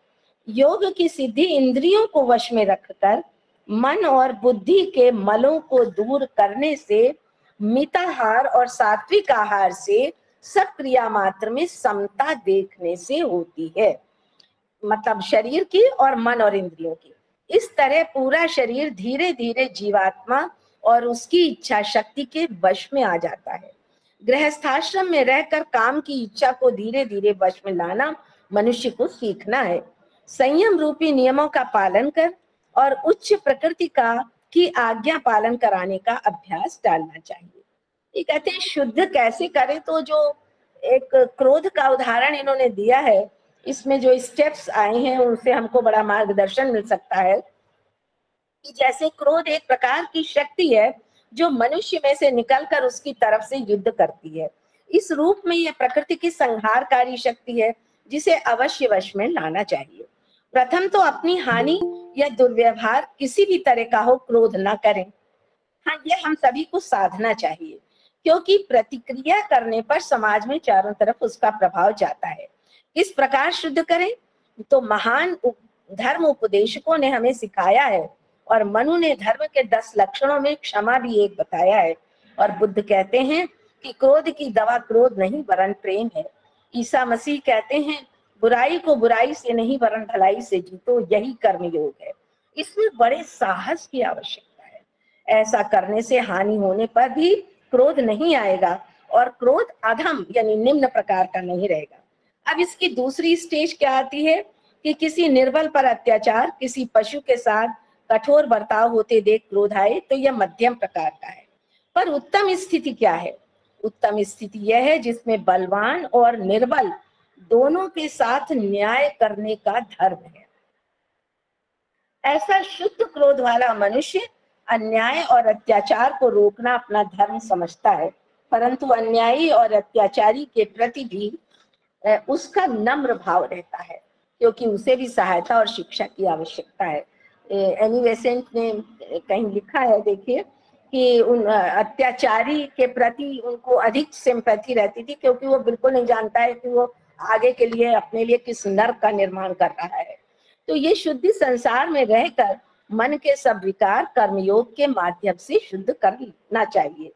योग की सिद्धि इंद्रियों को वश में रखकर मन और बुद्धि के मलों को दूर करने से, मिताहार और सात्विक आहार से, सब क्रिया मात्र में समता देखने से होती है। मतलब शरीर की और मन और इंद्रियों की। इस तरह पूरा शरीर धीरे धीरे जीवात्मा और उसकी इच्छा शक्ति के वश में आ जाता है। गृहस्थाश्रम में रहकर काम की इच्छा को धीरे धीरे वश में लाना मनुष्य को सीखना है। संयम रूपी नियमों का पालन कर और उच्च प्रकृति की आज्ञा पालन कराने का अभ्यास डालना चाहिए। ये कहते हैं शुद्ध कैसे करें, तो जो एक क्रोध का उदाहरण इन्होंने दिया है, इसमें जो स्टेप्स आए हैं उनसे हमको बड़ा मार्गदर्शन मिल सकता है कि जैसे क्रोध एक प्रकार की शक्ति है जो मनुष्य में से निकलकर उसकी तरफ से युद्ध करती है। इस रूप में यह प्रकृति की संहारकारी शक्ति है जिसे अवश्य वश में लाना चाहिए। प्रथम तो अपनी हानि या दुर्व्यवहार किसी भी तरह का हो क्रोध न करें। हाँ, ये हम सभी को साधना चाहिए, क्योंकि प्रतिक्रिया करने पर समाज में चारों तरफ उसका प्रभाव जाता है। किस प्रकार शुद्ध करें, तो महान धर्म उपदेशकों ने हमें सिखाया है, और मनु ने धर्म के 10 लक्षणों में क्षमा भी एक बताया है। और बुद्ध कहते हैं कि क्रोध की दवा क्रोध नहीं वरन प्रेम है। ईसा मसीह कहते हैं बुराई को बुराई से नहीं वरन भलाई से जीतो, यही कर्म योग है। इसमें बड़े साहस की आवश्यकता है। ऐसा करने से हानि होने पर भी क्रोध नहीं आएगा और क्रोध अधम यानी निम्न प्रकार का नहीं रहेगा। अब इसकी दूसरी स्टेज क्या आती है कि किसी निर्बल पर अत्याचार, किसी पशु के साथ कठोर बर्ताव होते देख क्रोध आए, तो यह मध्यम प्रकार का है। पर उत्तम स्थिति क्या है? उत्तम स्थिति यह है जिसमें बलवान और निर्बल दोनों के साथ न्याय करने का धर्म है। ऐसा शुद्ध क्रोध वाला मनुष्य अन्याय और अत्याचार को रोकना अपना धर्म समझता है, परंतु अन्यायी और अत्याचारी के प्रति भी उसका नम्र भाव रहता है, क्योंकि उसे भी सहायता और शिक्षा की आवश्यकता है। एनी बेसेंट ने कहीं लिखा है, देखिए, कि उन अत्याचारी के प्रति उनको अधिक सिंपैथी रहती थी, क्योंकि वो बिल्कुल नहीं जानता है कि वो आगे के लिए अपने लिए किस नर्क का निर्माण कर रहा है। तो ये शुद्धि संसार में रहकर मन के सब विकार कर्मयोग के माध्यम से शुद्ध करना चाहिए।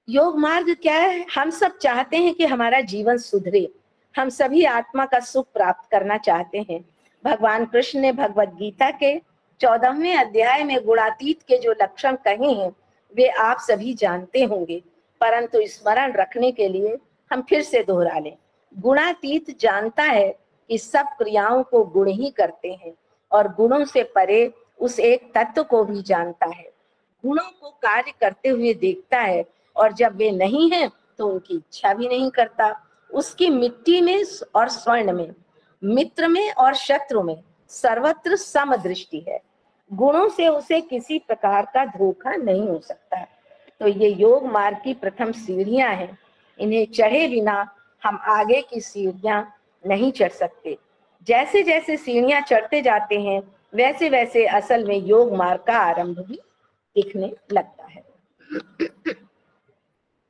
योग मार्ग क्या है? हम सब चाहते हैं कि हमारा जीवन सुधरे, हम सभी आत्मा का सुख प्राप्त करना चाहते हैं। भगवान कृष्ण ने भगवत गीता के 14वें अध्याय में गुणातीत के जो लक्षण कहे हैं वे आप सभी जानते होंगे, परंतु स्मरण रखने के लिए हम फिर से दोहरा लें। गुणातीत जानता है कि सब क्रियाओं को गुण ही करते हैं और गुणों से परे उस एक तत्व को भी जानता है। गुणों को कार्य करते हुए देखता है और जब वे नहीं हैं तो उनकी इच्छा भी नहीं करता। उसकी मिट्टी में और स्वर्ण में, मित्र में और शत्रु में सर्वत्र समदृष्टि है। गुणों से उसे किसी प्रकार का धोखा नहीं हो सकता। तो ये योग मार्ग की प्रथम सीढ़ियां हैं, इन्हें चढ़े बिना हम आगे की सीढ़ियां नहीं चढ़ सकते। जैसे जैसे सीढ़ियां चढ़ते जाते हैं वैसे वैसे असल में योग मार्ग का आरंभ भी दिखने लगता है।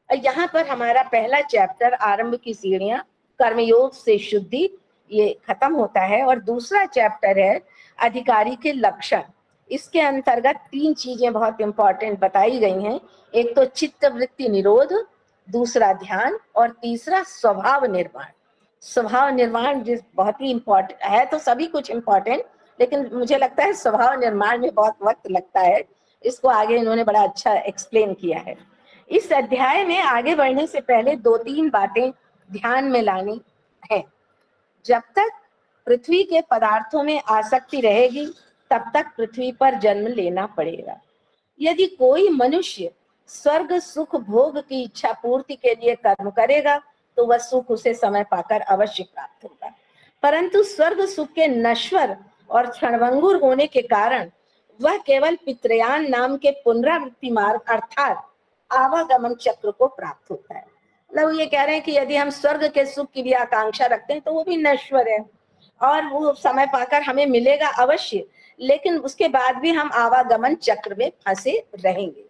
यहाँ पर हमारा पहला चैप्टर आरंभ की सीढ़ियां कर्मयोग से शुद्धि ये खत्म होता है, और दूसरा चैप्टर है अधिकारी के लक्षण। इसके अंतर्गत 3 चीजें बहुत इंपॉर्टेंट बताई गई हैं। एक तो चित्त वृत्ति निरोध, दूसरा ध्यान, और तीसरा स्वभाव निर्माण। स्वभाव निर्माण जिस बहुत ही इंपॉर्टेंट है, तो सभी कुछ इंपॉर्टेंट, लेकिन मुझे लगता है स्वभाव निर्माण में बहुत वक्त लगता है। इसको आगे इन्होंने बड़ा अच्छा एक्सप्लेन किया है। इस अध्याय में आगे बढ़ने से पहले 2-3 बातें ध्यान में लानी है। जब तक पृथ्वी के पदार्थों में आसक्ति रहेगी तब तक पृथ्वी पर जन्म लेना पड़ेगा। यदि कोई मनुष्य स्वर्ग सुख भोग की इच्छा पूर्ति के लिए कर्म करेगा तो वह सुख उसे समय पाकर अवश्य प्राप्त होगा, परंतु स्वर्ग सुख के नश्वर और क्षणभंगुर होने के कारण वह केवल पितृयान नाम के पुनरावृत्ति मार्ग अर्थात आवागमन चक्र को प्राप्त होता है। मतलब ये कह रहे हैं कि यदि हम स्वर्ग के सुख की भी आकांक्षा रखते हैं तो वो भी नश्वर है और वो समय पाकर हमें मिलेगा अवश्य, लेकिन उसके बाद भी हम आवागमन चक्र में फंसे रहेंगे।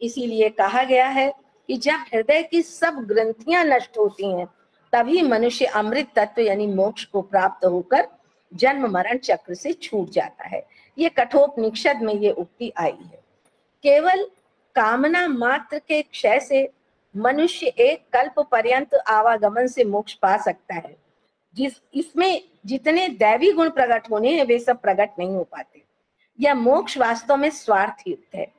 इसीलिए कहा गया है कि जब हृदय की सब ग्रंथियां नष्ट होती हैं तभी मनुष्य अमृत तत्व यानी मोक्ष को प्राप्त होकर जन्म मरण चक्र से छूट जाता है। ये कठोपनिषद में ये उक्ति आई है। केवल कामना मात्र के क्षय से मनुष्य एक कल्प पर्यंत आवागमन से मोक्ष पा सकता है। इसमें जितने दैवी गुण प्रकट होने हैं वे सब प्रकट नहीं हो पाते। यह मोक्ष वास्तव में स्वार्थ युक्त है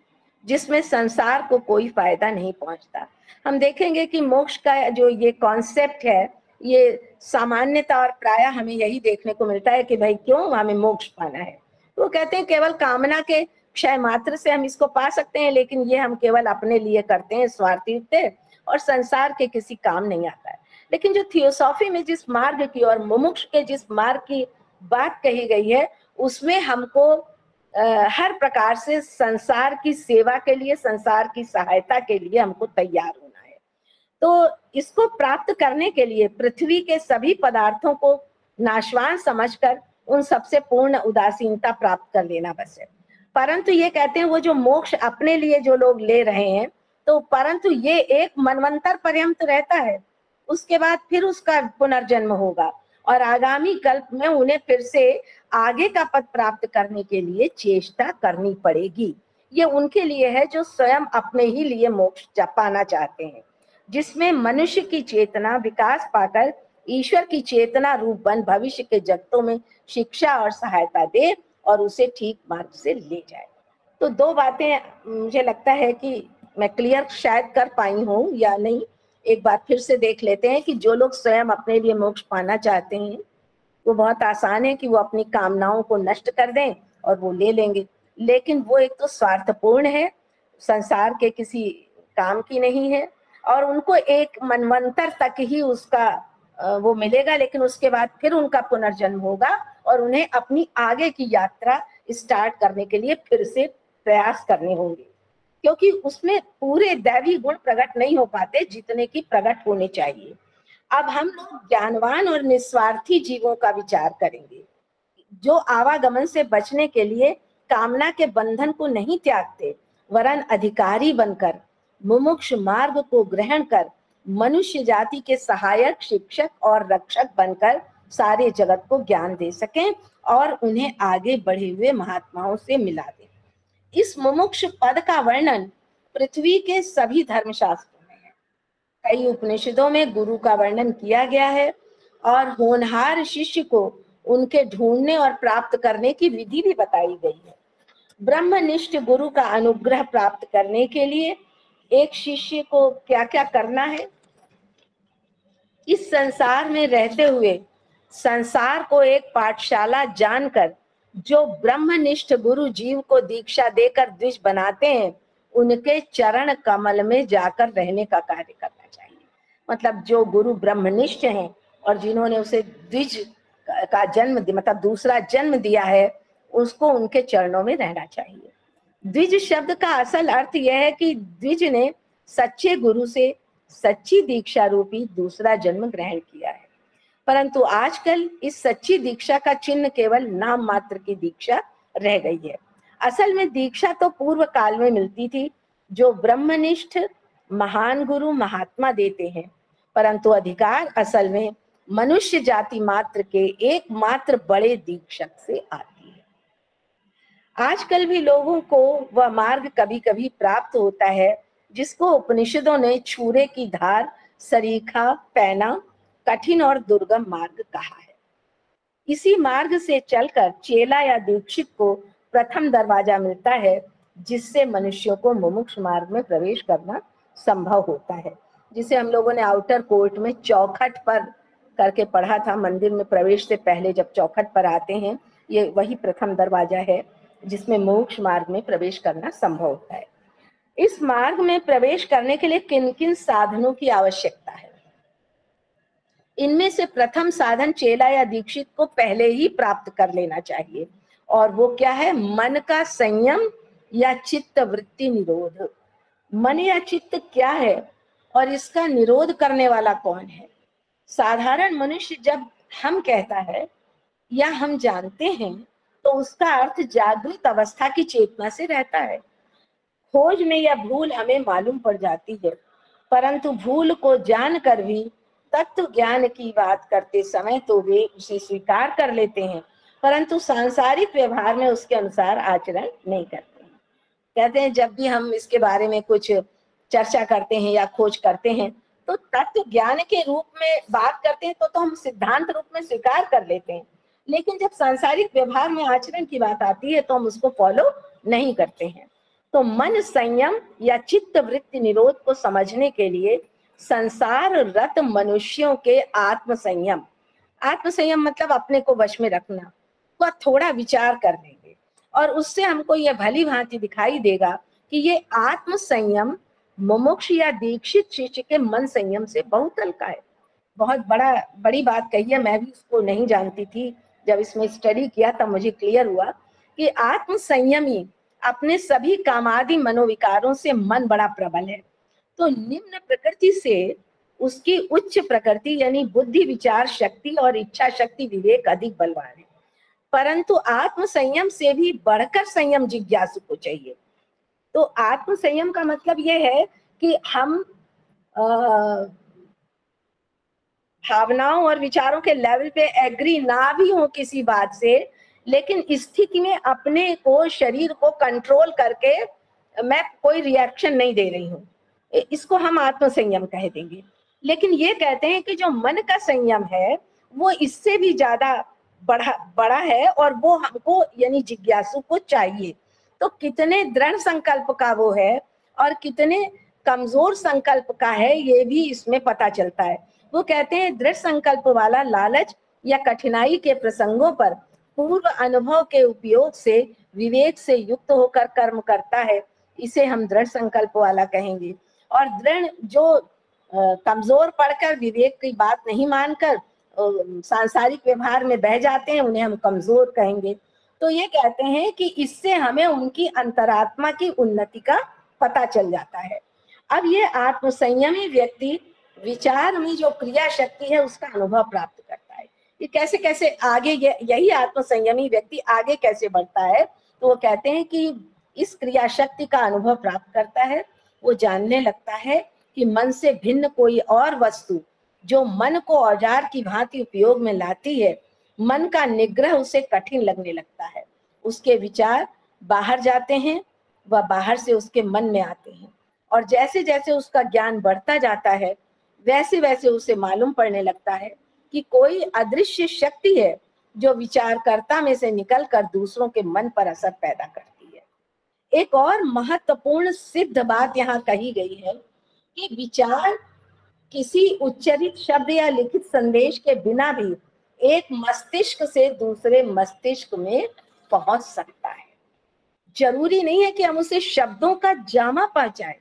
जिसमें संसार को कोई फायदा नहीं पहुंचता। हम देखेंगे कि मोक्ष का जो ये कॉन्सेप्ट है ये सामान्यता और प्रायः हमें यही देखने को मिलता है कि भाई क्यों हमें मोक्ष पाना है। वो कहते हैं केवल कामना के क्षय मात्र से हम इसको पा सकते हैं, लेकिन ये हम केवल अपने लिए करते हैं, स्वार्थी युक्त और संसार के किसी काम नहीं आता है। लेकिन जो थियोसॉफी में जिस मार्ग की और मुमुक्ष के जिस मार्ग की बात कही गई है उसमें हमको हर प्रकार से संसार की सेवा के लिए, संसार की सहायता के लिए हमको तैयार होना है। तो इसको प्राप्त करने के लिए पृथ्वी के सभी पदार्थों को नाशवान समझकर उन सबसे पूर्ण उदासीनता प्राप्त कर लेना बस है। परंतु ये कहते हैं वो जो मोक्ष अपने लिए जो लोग ले रहे हैं तो परंतु ये एक मनवंतर पर्यंत रहता है, उसके बाद फिर उसका पुनर्जन्म होगा और आगामी कल्प में उन्हें फिर से आगे का पद प्राप्त करने के लिए चेष्टा करनी पड़ेगी। ये उनके लिए है जो स्वयं अपने ही लिए मोक्ष पाना चाहते हैं, जिसमें मनुष्य की चेतना विकास पाकर ईश्वर की चेतना रूप बन भविष्य के जगतों में शिक्षा और सहायता दे और उसे ठीक मार्ग से ले जाए। तो दो बातें मुझे लगता है कि मैं क्लियर शायद कर पाई हूँ या नहीं, एक बार फिर से देख लेते हैं कि जो लोग स्वयं अपने लिए मोक्ष पाना चाहते हैं वो बहुत आसान है कि वो अपनी कामनाओं को नष्ट कर दें और वो ले लेंगे, लेकिन वो एक तो स्वार्थपूर्ण है, संसार के किसी काम की नहीं है और उनको एक मनवंतर तक ही उसका वो मिलेगा, लेकिन उसके बाद फिर उनका पुनर्जन्म होगा और उन्हें अपनी आगे की यात्रा स्टार्ट करने के लिए फिर से प्रयास करने होंगे, क्योंकि उसमें पूरे दैवी गुण प्रकट नहीं हो पाते जितने की प्रकट होने चाहिए। अब हम लोग ज्ञानवान और निस्वार्थी जीवों का विचार करेंगे जो आवागमन से बचने के लिए कामना के बंधन को नहीं त्यागते वरन अधिकारी बनकर मुमुक्ष मार्ग को ग्रहण कर मनुष्य जाति के सहायक, शिक्षक और रक्षक बनकर सारे जगत को ज्ञान दे सकें और उन्हें आगे बढ़े हुए महात्माओं से मिला दें। इस मुमुक्ष पद का वर्णन पृथ्वी के सभी धर्मशास्त्रों में है। कई उपनिषदों में गुरु का वर्णन किया गया है और होनहार शिष्य को उनके ढूंढने और प्राप्त करने की विधि भी बताई गई है। ब्रह्मनिष्ठ गुरु का अनुग्रह प्राप्त करने के लिए एक शिष्य को क्या क्या करना है, इस संसार में रहते हुए संसार को एक पाठशाला जानकर जो ब्रह्मनिष्ठ गुरु जीव को दीक्षा देकर द्विज बनाते हैं उनके चरण कमल में जाकर रहने का कार्य करना चाहिए। मतलब जो गुरु ब्रह्मनिष्ठ हैं और जिन्होंने उसे द्विज का जन्म मतलब दूसरा जन्म दिया है उसको उनके चरणों में रहना चाहिए। द्विज शब्द का असल अर्थ यह है कि द्विज ने सच्चे गुरु से सच्ची दीक्षा रूपी दूसरा जन्म ग्रहण किया है, परंतु आजकल इस सच्ची दीक्षा का चिन्ह केवल नाम मात्र की दीक्षा रह गई है। असल में दीक्षा तो पूर्व काल में मिलती थी जो ब्रह्मनिष्ठ महान गुरु महात्मा देते हैं, परंतु अधिकार असल में मनुष्य जाति मात्र के एकमात्र बड़े दीक्षक से आती है। आजकल भी लोगों को वह मार्ग कभी कभी प्राप्त होता है जिसको उपनिषदों ने छुरे की धार, सरीखा, पैना, कठिन और दुर्गम मार्ग कहा है। इसी मार्ग से चलकर चेला या दीक्षित को प्रथम दरवाजा मिलता है जिससे मनुष्यों को मुमुक्ष मार्ग में प्रवेश करना संभव होता है, जिसे हम लोगों ने आउटर कोर्ट में चौखट पर करके पढ़ा था। मंदिर में प्रवेश से पहले जब चौखट पर आते हैं ये वही प्रथम दरवाजा है जिसमें मोक्ष मार्ग में प्रवेश करना संभव होता है। इस मार्ग में प्रवेश करने के लिए किन किन साधनों की आवश्यकता है? इनमें से प्रथम साधन चेला या दीक्षित को पहले ही प्राप्त कर लेना चाहिए और वो क्या है? मन का संयम या चित्त वृत्ति निरोध। मन या चित्त क्या है और इसका निरोध करने वाला कौन है? साधारण मनुष्य जब हम कहता है या हम जानते हैं तो उसका अर्थ जागृत अवस्था की चेतना से रहता है। खोज में यह भूल हमें मालूम पड़ जाती है परंतु भूल को जानकर भी तत्व ज्ञान की बात करते समय तो वे उसे स्वीकार कर लेते हैं, परंतु सांसारिक व्यवहार में उसके अनुसार आचरण नहीं करते हैं। कहते हैं जब भी हम इसके बारे में कुछ चर्चा करते हैं या खोज करते हैं तो तत्व ज्ञान के रूप में बात करते हैं तो हम सिद्धांत रूप में स्वीकार कर लेते हैं, लेकिन जब सांसारिक व्यवहार में आचरण की बात आती है तो हम उसको फॉलो नहीं करते हैं। तो मन संयम या चित्त वृत्ति निरोध को समझने के लिए संसार रत मनुष्यों के आत्म संयम मतलब अपने को वश में रखना, वह थोड़ा विचार कर लेंगे और उससे हमको यह भली भांति दिखाई देगा कि ये आत्म संयम मुमुक्ष या दीक्षित शिष्य के मन संयम से बहुत हल्का है। बहुत बड़ी बात कही है, मैं भी उसको नहीं जानती थी, जब इसमें स्टडी किया तब मुझे क्लियर हुआ कि आत्म संयमी अपने सभी कामादि मनोविकारों से मन बड़ा प्रबल है, तो निम्न प्रकृति से उसकी उच्च प्रकृति यानी बुद्धि विचार शक्ति और इच्छा शक्ति विवेक अधिक बलवान है। परंतु आत्म संयम से भी बढ़कर संयम जिज्ञासु को चाहिए। तो आत्म संयम का मतलब यह है कि हम भावनाओं और विचारों के लेवल पे एग्री ना भी हो किसी बात से, लेकिन स्थिति में अपने को शरीर को कंट्रोल करके मैं कोई रिएक्शन नहीं दे रही हूँ, इसको हम आत्म संयम कह देंगे। लेकिन ये कहते हैं कि जो मन का संयम है वो इससे भी ज्यादा बड़ा है और वो हमको यानी जिज्ञासु को चाहिए। तो कितने दृढ़ संकल्प का वो है और कितने कमजोर संकल्प का है ये भी इसमें पता चलता है। वो कहते हैं दृढ़ संकल्प वाला लालच या कठिनाई के प्रसंगों पर पूर्व अनुभव के उपयोग से विवेक से युक्त होकर कर्म करता है, इसे हम दृढ़ संकल्प वाला कहेंगे। और दृढ़ जो कमजोर पड़कर विवेक की बात नहीं मानकर सांसारिक व्यवहार में बह जाते हैं उन्हें हम कमजोर कहेंगे। तो ये कहते हैं कि इससे हमें उनकी अंतरात्मा की उन्नति का पता चल जाता है। अब ये आत्म संयमी व्यक्ति विचार में जो क्रिया शक्ति है उसका अनुभव प्राप्त करता है। ये कैसे आगे यही आत्म संयमी व्यक्ति आगे कैसे बढ़ता है, तो वो कहते हैं कि इस क्रिया शक्ति का अनुभव प्राप्त करता है। वो जानने लगता है कि मन से भिन्न कोई और वस्तु जो मन को औजार की भांति उपयोग में लाती है, मन का निग्रह उसे कठिन लगने लगता है। उसके विचार बाहर जाते हैं, वह बाहर से उसके मन में आते हैं और जैसे जैसे उसका ज्ञान बढ़ता जाता है वैसे वैसे उसे मालूम पड़ने लगता है कि कोई अदृश्य शक्ति है जो विचारकर्ता में से निकलकर दूसरों के मन पर असर पैदा करती है। एक और महत्वपूर्ण सिद्ध बात यहाँ कही गई है कि विचार किसी उच्चरित शब्द या लिखित संदेश के बिना भी एक मस्तिष्क से दूसरे मस्तिष्क में पहुंच सकता है। जरूरी नहीं है कि हम उसे शब्दों का जामा पा जाए,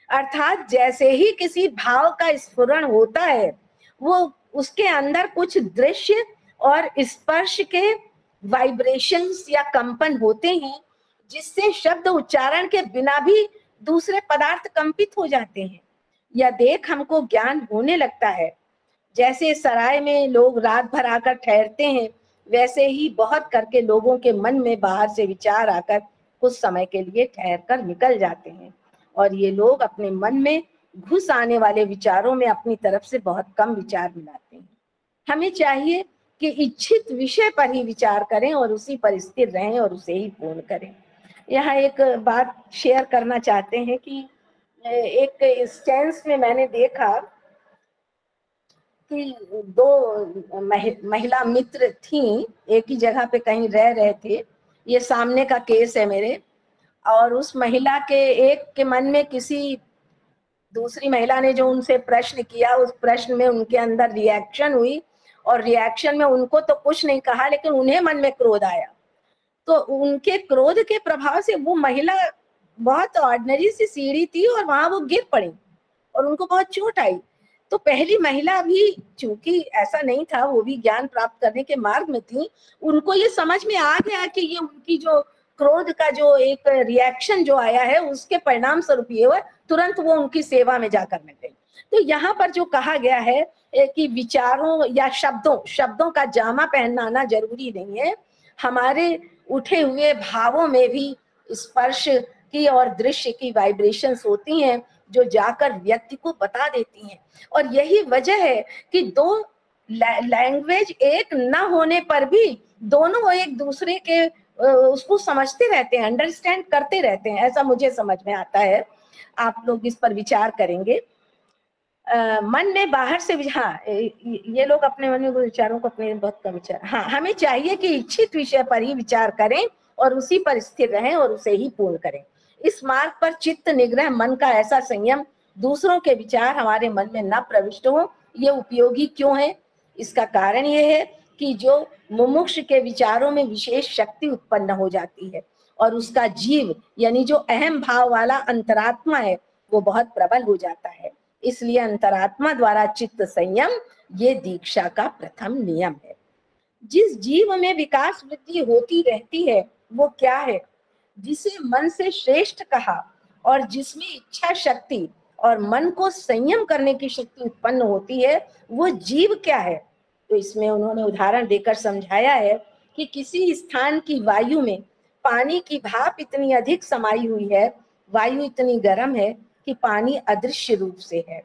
अर्थात जैसे ही किसी भाव का स्फुरण होता है वो उसके अंदर कुछ दृश्य और स्पर्श के वाइब्रेशंस या कंपन होते हैं जिससे शब्द उच्चारण के बिना भी दूसरे पदार्थ कंपित हो जाते हैं। या देख हमको ज्ञान होने लगता है। जैसे सराय में लोग रात भर आकर ठहरते हैं वैसे ही बहुत करके लोगों के मन में बाहर से विचार आकर कुछ समय के लिए ठहर कर निकल जाते हैं और ये लोग अपने मन में घुस आने वाले विचारों में अपनी तरफ से बहुत कम विचार मिलाते हैं। हमें चाहिए कि इच्छित विषय पर ही विचार करें और उसी पर स्थिर रहें और उसे ही पूर्ण करें। यहाँ एक बात शेयर करना चाहते हैं कि एक इंस्टेंस में मैंने देखा कि दो महिला मित्र थीं, एक ही जगह पे कहीं रह रहे थे। ये सामने का केस है मेरे। और उस महिला के एक के मन में किसी दूसरी महिला ने जो उनसे प्रश्न किया उस प्रश्न में उनके अंदर रिएक्शन हुई और रिएक्शन में उनको तो कुछ नहीं कहा लेकिन उन्हें मन में क्रोध आया। तो उनके क्रोध के प्रभाव से वो महिला बहुत ऑर्डिनरी सी सीढ़ी थी और वहां वो गिर पड़ी और उनको बहुत चोट आई। तो पहली महिला भी चूंकि ऐसा नहीं था, वो भी ज्ञान प्राप्त करने के मार्ग में थी, उनको ये समझ में आ गया कि ये उनकी जो क्रोध का जो एक रिएक्शन जो आया है उसके परिणाम स्वरूप ये हुआ, तुरंत वो उनकी सेवा में जाकर लग गई। तो यहाँ पर जो कहा गया है कि विचारों या शब्दों का जामा पहनाना जरूरी नहीं है। हमारे उठे हुए भावों में भी स्पर्श की और दृश्य की वाइब्रेशंस होती हैं जो जाकर व्यक्ति को बता देती हैं। और यही वजह है कि दो लैंग्वेज एक न होने पर भी दोनों एक दूसरे के उसको समझते रहते हैं, अंडरस्टैंड करते रहते हैं, ऐसा मुझे समझ में आता है। आप लोग इस पर विचार करेंगे। मन में बाहर से हाँ, ये लोग अपने मन में विचारों को अपने बहुत कम विचार, हाँ, हमें चाहिए कि इच्छित विषय पर ही विचार करें और उसी पर स्थिर रहें और उसे ही पूर्ण करें। इस मार्ग पर चित्त निग्रह, मन का ऐसा संयम, दूसरों के विचार हमारे मन में न प्रविष्ट हो, ये उपयोगी क्यों है? इसका कारण ये है कि जो मुमुक्ष के विचारों में विशेष शक्ति उत्पन्न हो जाती है और उसका जीव यानी जो अहम भाव वाला अंतरात्मा है वो बहुत प्रबल हो जाता है। इसलिए अंतरात्मा द्वारा चित्त संयम ये दीक्षा का प्रथम नियम है। जिस जीव में विकास वृद्धि होती रहती है वो क्या है? जिसे मन से श्रेष्ठ कहा और जिसमें इच्छा शक्ति और मन को संयम करने की शक्ति उत्पन्न होती है वो जीव क्या है? तो इसमें उन्होंने उदाहरण देकर समझाया है कि किसी स्थान की वायु में पानी की भाप इतनी अधिक समाई हुई है, वायु इतनी गर्म है कि पानी अदृश्य रूप से है,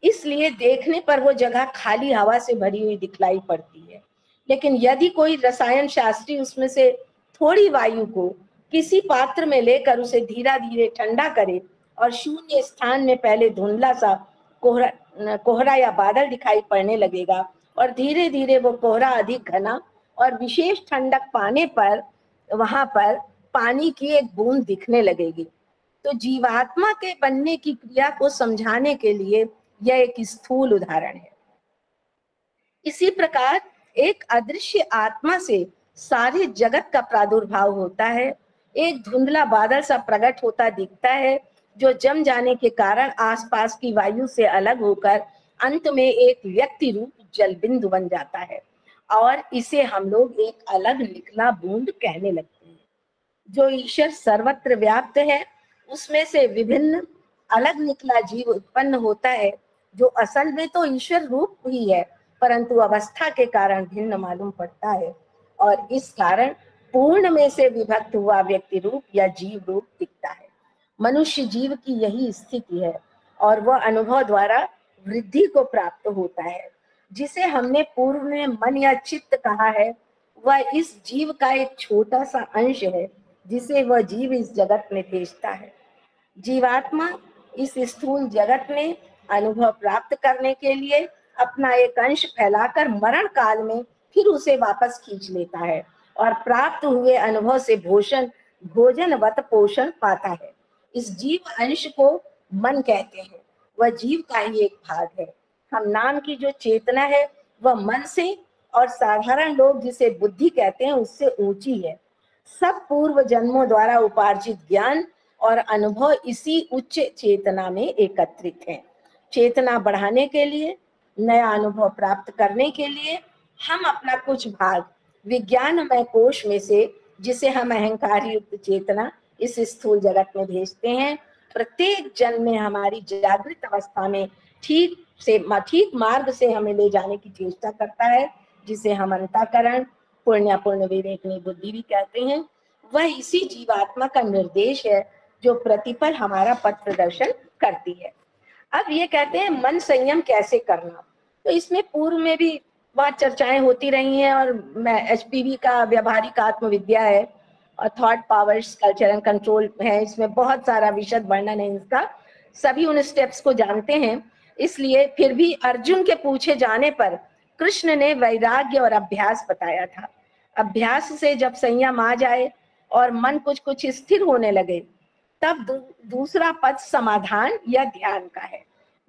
इसलिए देखने पर वो जगह खाली हवा से भरी हुई दिखलाई पड़ती है। लेकिन यदि कोई रसायन शास्त्री उसमें से थोड़ी वायु को किसी पात्र में लेकर उसे धीरे धीरे ठंडा करे और शून्य स्थान में पहले धुंधला सा कोहरा या बादल दिखाई पड़ने लगेगा और धीरे धीरे वो कोहरा अधिक घना और विशेष ठंडक पाने पर वहां पर पानी की एक बूंद दिखने लगेगी। तो जीवात्मा के बनने की क्रिया को समझाने के लिए यह एक स्थूल उदाहरण है। इसी प्रकार एक अदृश्य आत्मा से सारे जगत का प्रादुर्भाव होता है। एक धुंधला बादल सा प्रकट होता दिखता है जो जम जाने के कारण आसपास की वायु से अलग होकर अंत में एक व्यक्ति रूप जल बिंदु बन जाता है और इसे हम लोग एक अलग निकला बूंद कहने लगते हैं। जो ईश्वर सर्वत्र व्याप्त है उसमें से विभिन्न अलग निकला जीव उत्पन्न होता है जो असल में तो ईश्वर रूप ही है परंतु अवस्था के कारण भिन्न मालूम पड़ता है और इस कारण पूर्ण में से विभक्त हुआ व्यक्ति रूप या जीव रूप दिखता है। मनुष्य जीव की यही स्थिति है और वह अनुभव द्वारा वृद्धि को प्राप्त होता है। जिसे हमने पूर्व में मन या चित्त कहा है वह इस जीव का एक छोटा सा अंश है जिसे वह जीव इस जगत में भेजता है। जीवात्मा इस स्थूल जगत में अनुभव प्राप्त करने के लिए अपना एक अंश फैलाकर मरण काल में फिर उसे वापस खींच लेता है और प्राप्त हुए अनुभव से भोजनवत पोषण पाता है। इस जीव अंश को मन कहते हैं, वह जीव का ही एक भाग है। हम नाम की जो चेतना है वह मन से और साधारण लोग जिसे बुद्धि कहते हैं उससे ऊंची है। सब पूर्व जन्मों द्वारा उपार्जित ज्ञान और अनुभव इसी उच्च चेतना में एकत्रित हैं। चेतना बढ़ाने के लिए, नया अनुभव प्राप्त करने के लिए हम अपना कुछ भाग विज्ञानमय कोश में से जिसे हम अहंकार युक्त चेतना इस स्थूल जगत में भेजते हैं, प्रत्येक जन्म में हमारी जागृत अवस्था में ठीक मार्ग से हमें ले जाने की चेष्टा करता है, जिसे हम अंतःकरण, पुण्य विवेकनी बुद्धि भी कहते हैं। वह इसी जीवात्मा का निर्देश है जो प्रतिपल हमारा पथ प्रदर्शन करती है। अब ये कहते हैं मन संयम कैसे करना, तो इसमें पूर्व में भी बहुत चर्चाएं होती रही हैं और मैं HPV का व्यवहारिक आत्मविद्या है और thought powers culture and control है, इसमें बहुत सारा विशद वर्णन है इसका, सभी उन स्टेप्स को जानते हैं। इसलिए फिर भी अर्जुन के पूछे जाने पर कृष्ण ने वैराग्य और अभ्यास बताया था। अभ्यास से जब संयम आ जाए और मन कुछ स्थिर होने लगे तब दूसरा पद समाधान या ध्यान का है।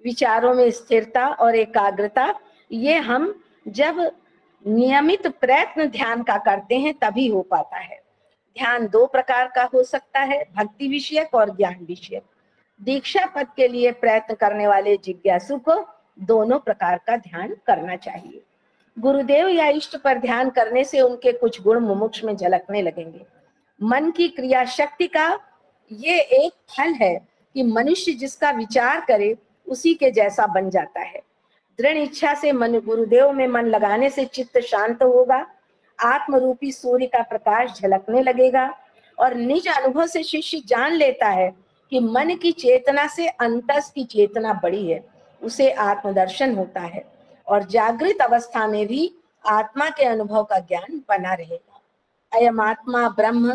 विचारों में स्थिरता और एकाग्रता ये हम जब नियमित प्रयत्न ध्यान का करते हैं तभी हो पाता है। ध्यान दो प्रकार का हो सकता है, भक्ति विषयक और ज्ञान विषयक। दीक्षा पद के लिए प्रयत्न करने वाले जिज्ञासु को दोनों प्रकार का ध्यान करना चाहिए। गुरुदेव या इष्ट पर ध्यान करने से उनके कुछ गुण मुमुक्ष में झलकने लगेंगे। मन की क्रिया शक्ति का ये एक फल है कि मनुष्य जिसका विचार करे उसी के जैसा बन जाता है। दृढ़ इच्छा से मन गुरुदेव में मन लगाने से चित्त शांत होगा, आत्मरूपी सूर्य का प्रकाश झलकने लगेगा और निज अनुभव से शिष्य जान लेता है कि मन की चेतना से अंतस की चेतना बड़ी है, उसे आत्मदर्शन होता है और जागृत अवस्था में भी आत्मा के अनुभव का ज्ञान बना रहेगा। अयम आत्मा ब्रह्म,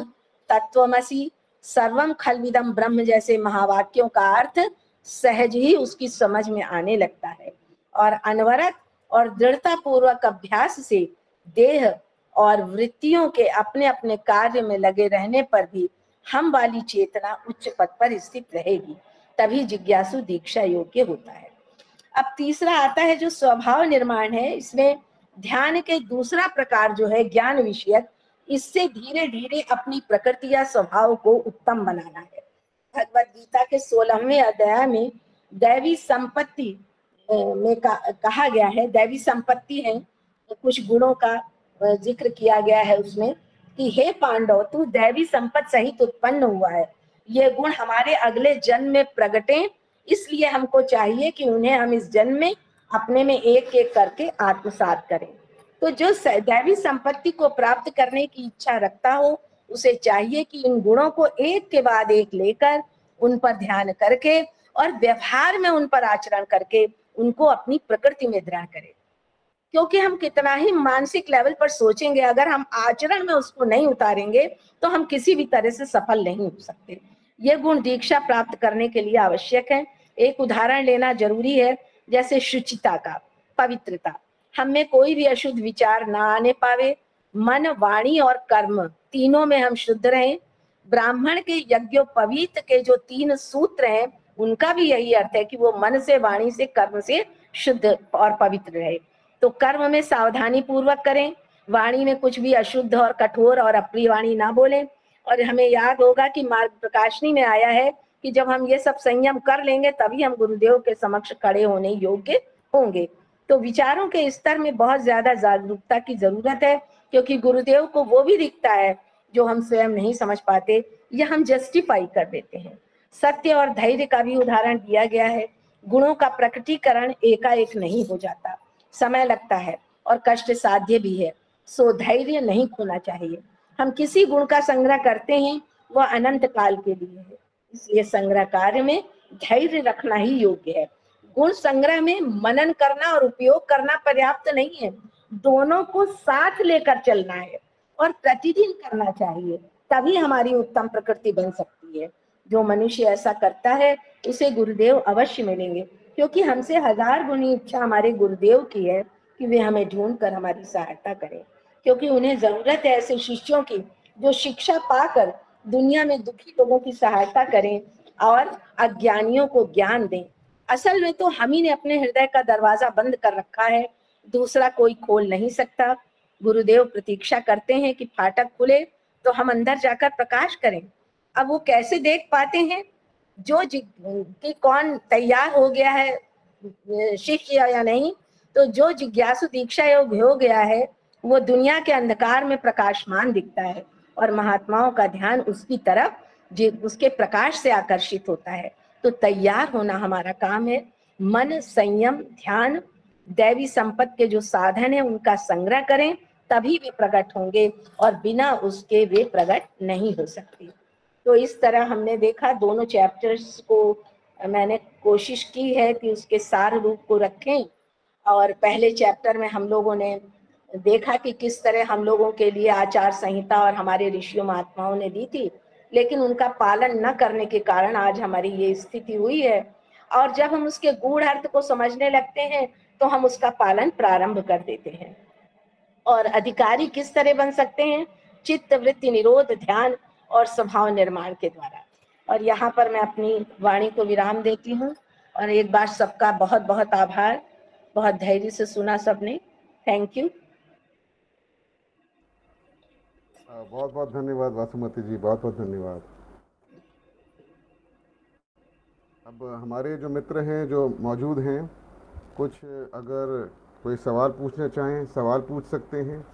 तत्वमसि, सर्वम खल्विदम ब्रह्म जैसे महावाक्यों का अर्थ सहज ही उसकी समझ में आने लगता है और अनवरत और दृढ़ता पूर्वक अभ्यास से देह और वृत्तियों के अपने अपने कार्य में लगे रहने पर भी हम वाली चेतना उच्च पद पर स्थित रहेगी, तभी जिज्ञासु दीक्षा योग्य होता है। अब तीसरा आता है जो स्वभाव निर्माण है। इसमें ध्यान के दूसरा प्रकार जो है ज्ञान विषयक, इससे धीरे धीरे अपनी प्रकृति या स्वभाव को उत्तम बनाना है। भगवत गीता के 16वें अध्याय में दैवी संपत्ति में कहा गया है, दैवी संपत्ति है, कुछ गुणों का जिक्र किया गया है उसमें कि हे पांडव, तू दैवी संपत्ति सहित उत्पन्न हुआ है, ये गुण हमारे अगले जन्म में प्रगटे, इसलिए हमको चाहिए कि उन्हें हम इस जन्म में अपने में एक एक करके आत्मसात करें। तो जो दैवी संपत्ति को प्राप्त करने की इच्छा रखता हो, उसे चाहिए कि इन गुणों को एक के बाद एक लेकर उन पर ध्यान करके और व्यवहार में उन पर आचरण करके उनको अपनी प्रकृति में दृढ़ करे। क्योंकि हम कितना ही मानसिक लेवल पर सोचेंगे, अगर हम आचरण में उसको नहीं उतारेंगे तो हम किसी भी तरह से सफल नहीं हो सकते। ये गुण दीक्षा प्राप्त करने के लिए आवश्यक है। एक उदाहरण लेना जरूरी है, जैसे शुचिता का, पवित्रता। हम में कोई भी अशुद्ध विचार ना आने पावे, मन, वाणी और कर्म तीनों में हम शुद्ध रहें। ब्राह्मण के यज्ञोपवीत के जो 3 सूत्र हैं, उनका भी यही अर्थ है कि वो मन से, वाणी से, कर्म से शुद्ध और पवित्र रहे। तो कर्म में सावधानी पूर्वक करें, वाणी में कुछ भी अशुद्ध और कठोर और अप्रिय वाणी ना बोलें। और हमें याद होगा कि मार्ग प्रकाशनी में आया है कि जब हम ये सब संयम कर लेंगे तभी हम गुरुदेव के समक्ष खड़े होने योग्य होंगे। तो विचारों के स्तर में बहुत ज्यादा जागरूकता की जरूरत है, क्योंकि गुरुदेव को वो भी दिखता है जो हम स्वयं नहीं समझ पाते या हम जस्टिफाई कर देते हैं। सत्य और धैर्य का भी उदाहरण दिया गया है। गुणों का प्रकटीकरण एकाएक नहीं हो जाता, समय लगता है और कष्ट साध्य भी है, सो धैर्य नहीं खोना चाहिए। हम किसी गुण का संग्रह करते हैं वह अनंत काल के लिए है, इसलिए संग्रह कार्य में धैर्य रखना ही योग्य है। गुण संग्रह में मनन करना और उपयोग करना पर्याप्त नहीं है, दोनों को साथ लेकर चलना है और प्रतिदिन करना चाहिए, तभी हमारी उत्तम प्रकृति बन सकती है। जो मनुष्य ऐसा करता है उसे गुरुदेव अवश्य मिलेंगे, क्योंकि हमसे 1000 गुनी इच्छा हमारे गुरुदेव की है कि वे हमें ढूंढ कर हमारी सहायता करें, क्योंकि उन्हें जरूरत है ऐसे शिष्यों की जो शिक्षा पाकर दुनिया में दुखी लोगों की सहायता करें और अज्ञानियों को ज्ञान दें। असल में तो हम ही ने अपने हृदय का दरवाजा बंद कर रखा है, दूसरा कोई खोल नहीं सकता। गुरुदेव प्रतीक्षा करते हैं कि फाटक खुले तो हम अंदर जाकर प्रकाश करें। अब वो कैसे देख पाते हैं? जो कि कौन तैयार हो गया है शिष्य या नहीं, तो जो जिज्ञासु दीक्षा योग हो गया है वो दुनिया के अंधकार में प्रकाशमान दिखता है और महात्माओं का ध्यान उसकी तरफ उसके प्रकाश से आकर्षित होता है। तो तैयार होना हमारा काम है। मन, संयम, ध्यान, दैवी संपत्ति के जो साधन है उनका संग्रह करें, तभी वे प्रकट होंगे और बिना उसके वे प्रकट नहीं हो सकती। तो इस तरह हमने देखा, दोनों चैप्टर्स को मैंने कोशिश की है कि उसके सार रूप को रखें। और पहले चैप्टर में हम लोगों ने देखा कि किस तरह हम लोगों के लिए आचार संहिता और हमारे ऋषियों महात्माओं ने दी थी, लेकिन उनका पालन न करने के कारण आज हमारी ये स्थिति हुई है। और जब हम उसके गूढ़ अर्थ को समझने लगते हैं तो हम उसका पालन प्रारंभ कर देते हैं। और अधिकारी किस तरह बन सकते हैं? चित्त वृत्ति निरोध, ध्यान और स्वभाव निर्माण के द्वारा। और यहाँ पर मैं अपनी वाणी को विराम देती हूँ और एक बार सबका बहुत बहुत आभार। बहुत धैर्य से सुना सबने, थैंक यू। बहुत बहुत धन्यवाद वासुमती जी, बहुत बहुत धन्यवाद। अब हमारे जो मित्र हैं जो मौजूद हैं, कुछ अगर कोई सवाल पूछना चाहें सवाल पूछ सकते हैं,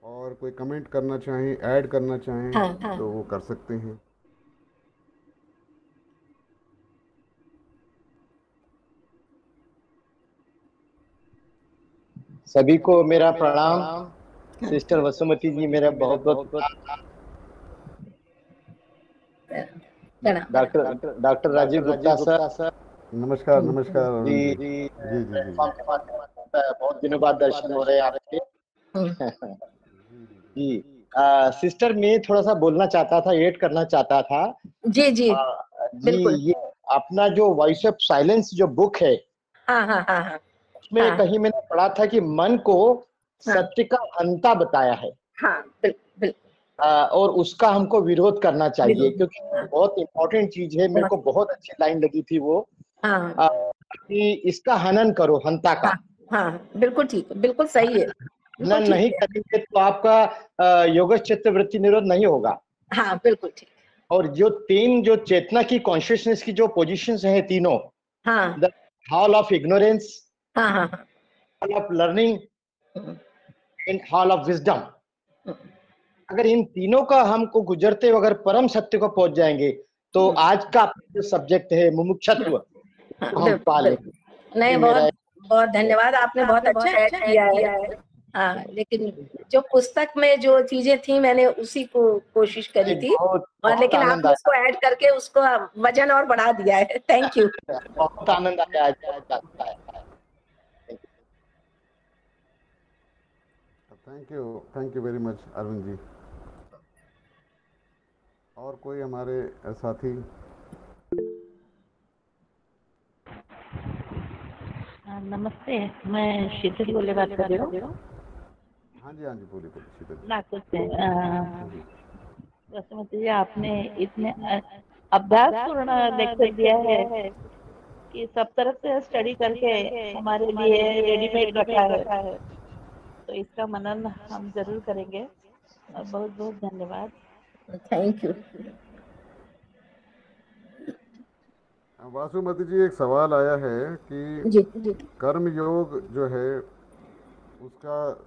और कोई कमेंट करना चाहें, ऐड करना चाहें, हाँ। तो वो कर सकते हैं। सभी को मेरा प्रणाम। सिस्टर वसुमती जी मेरा बहुत बहुत प्रणाम। Doctor doctor Rajiv Gupta sir. नमस्कार नमस्कार अरुण जी जी। जी जी जी जी प्लेटफॉर्म के माध्यम से बहुत दिनों बाद दर्शन हो रहे हैं आपके। हम्म, जी सिस्टर, मैं थोड़ा सा बोलना चाहता था, ऐड करना चाहता था। जी जी जी बिल्कुल। ये अपना जो वॉइस ऑफ साइलेंस जो बुक है, हाँ हाँ हाँ हाँ उसमें हाँ कहीं मैंने पढ़ा था कि मन को हाँ सत्य का हंता बताया है। हाँ बिल्कुल बिल्कुल। और उसका हमको विरोध करना चाहिए, विरोध, क्योंकि वो बहुत इंपॉर्टेंट चीज है। मेरे को बहुत, बहुत अच्छी लाइन लगी थी वो, हाँ कि इसका हनन करो, हंता का। हाँ हाँ बिल्कुल ठीक है, बिल्कुल सही है, बिल्कुल हनन ठीक नहीं है। करेंगे तो आपका योगश चित्तवृत्ति निरोध नहीं होगा। हाँ बिल्कुल ठीक। और जो तीन जो चेतना की, कॉन्शियसनेस की जो पोजीशंस हैं तीनों, हाँ द हॉल ऑफ इग्नोरेंस, हाँ हाँ हाँ hall of learning hmm, and hall of wisdom, hmm, अगर इन तीनों का हमको गुजरते हुए अगर परम सत्य को पहुंच जाएंगे, तो आज का जो सब्जेक्ट है मुमुक्षत्व, हाँ तो हम बिल्कुल पा लेंगे। बिल्कुल। नहीं, ये बहुत मेरा बहुत धन्यवाद, आपने बहुत अच्छा ऐड किया है। हाँ, लेकिन जो पुस्तक में जो चीजें थी मैंने उसी को कोशिश करी थी, बहुत और बहुत लेकिन आनंद आपने उसको आया, ऐड करके उसको वजन और बढ़ा दिया है। Thank you. बहुत आनंद आया आज, बहुत आनंद आया। Thank you very much Arvind ji. और कोई हमारे साथी? नमस्ते, मैं शीतल गोले बात कर रही हूँ हाँ जी बोलिए बोलिए शीतल जी। नागपुर से। जी वसुमती जी, आपने इतने अभ्यास पूर्ण लेक्चर दिया है कि सब तरफ से स्टडी करके हमारे लिए रेडीमेड रखा है, तो इसका मनन हम जरूर करेंगे। बहुत बहुत धन्यवाद। Thank you. वासुमती जी, एक सवाल आया है कि जी कर्म योग जो है उसका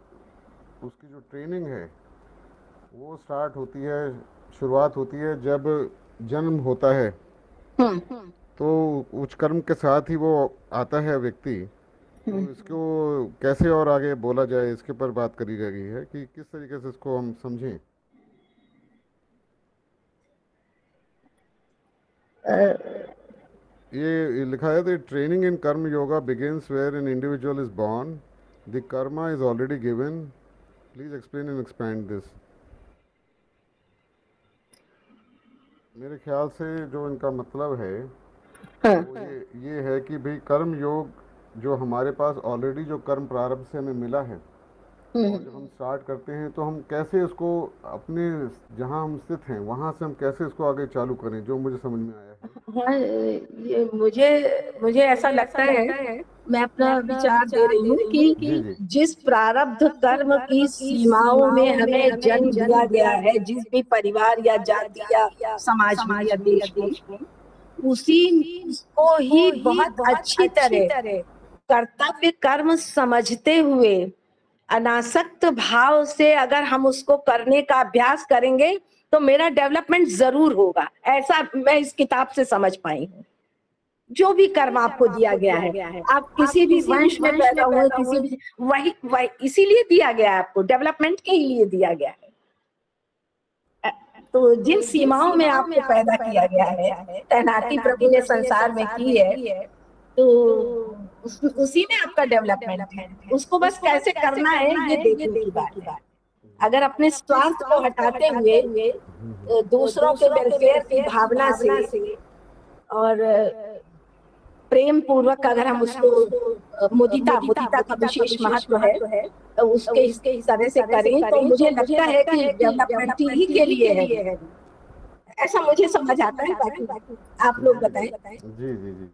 उसकी जो ट्रेनिंग है वो स्टार्ट होती है, शुरुआत होती है जब जन्म होता है, तो उच्च कर्म के साथ ही वो आता है व्यक्ति। तो इसको कैसे और आगे बोला जाए, इसके ऊपर बात करी गई है कि किस तरीके से इसको हम समझें। ये लिखा है the training in karma yoga begins where an individual is born, the karma is already given, please explain and expand this. मेरे ख्याल से जो इनका मतलब है वो ये है कि भाई कर्म योग जो हमारे पास ऑलरेडी जो कर्म प्रारब्ध से हमें मिला है, और जब हम स्टार्ट करते हैं तो हम कैसे उसको अपने जहाँ हम स्थित हैं वहाँ से हम कैसे इसको आगे चालू करें, जो मुझे समझ में आया है। हाँ, ये मुझे मुझे ऐसा लगता है, मैं अपना विचार दे रही हूँ कि जी जी जिस प्रारब्ध कर्म की सीमाओं में हमें जन्म दिया गया है, जिस भी परिवार या जाति या समाज में या देश में, उसी उसको ही बहुत अच्छी तरह कर्तव्य कर्म समझते हुए अनासक्त भाव से अगर हम उसको करने का अभ्यास करेंगे तो मेरा डेवलपमेंट जरूर होगा, ऐसा मैं इस किताब से समझ पाई हूँ। जो भी कर्म आपको दिया गया है, आप किसी भी वंश में पैदा हुए, किसी भी वही इसीलिए दिया गया है, आपको डेवलपमेंट के लिए दिया गया है। तो जिन सीमाओं में आपको पैदा किया गया है, तैनाती प्रभु ने संसार में की है, तो उसी में आपका डेवलपमेंट है। उसको बस कैसे करना है ये देखने की बात है। अगर अपने स्वार्थ को हटाते हुए दूसरों के वेलफेयर की भावना से और प्रेम पूर्वक अगर हम उसको मुदिता का विशेष महत्व है, तो उसके इस तरह से करें तो मुझे लगता है कि डेवलपमेंट ही के लिए है, ऐसा मुझे समझ आता है। बाकी आप लोग बताएं। जी जी जी।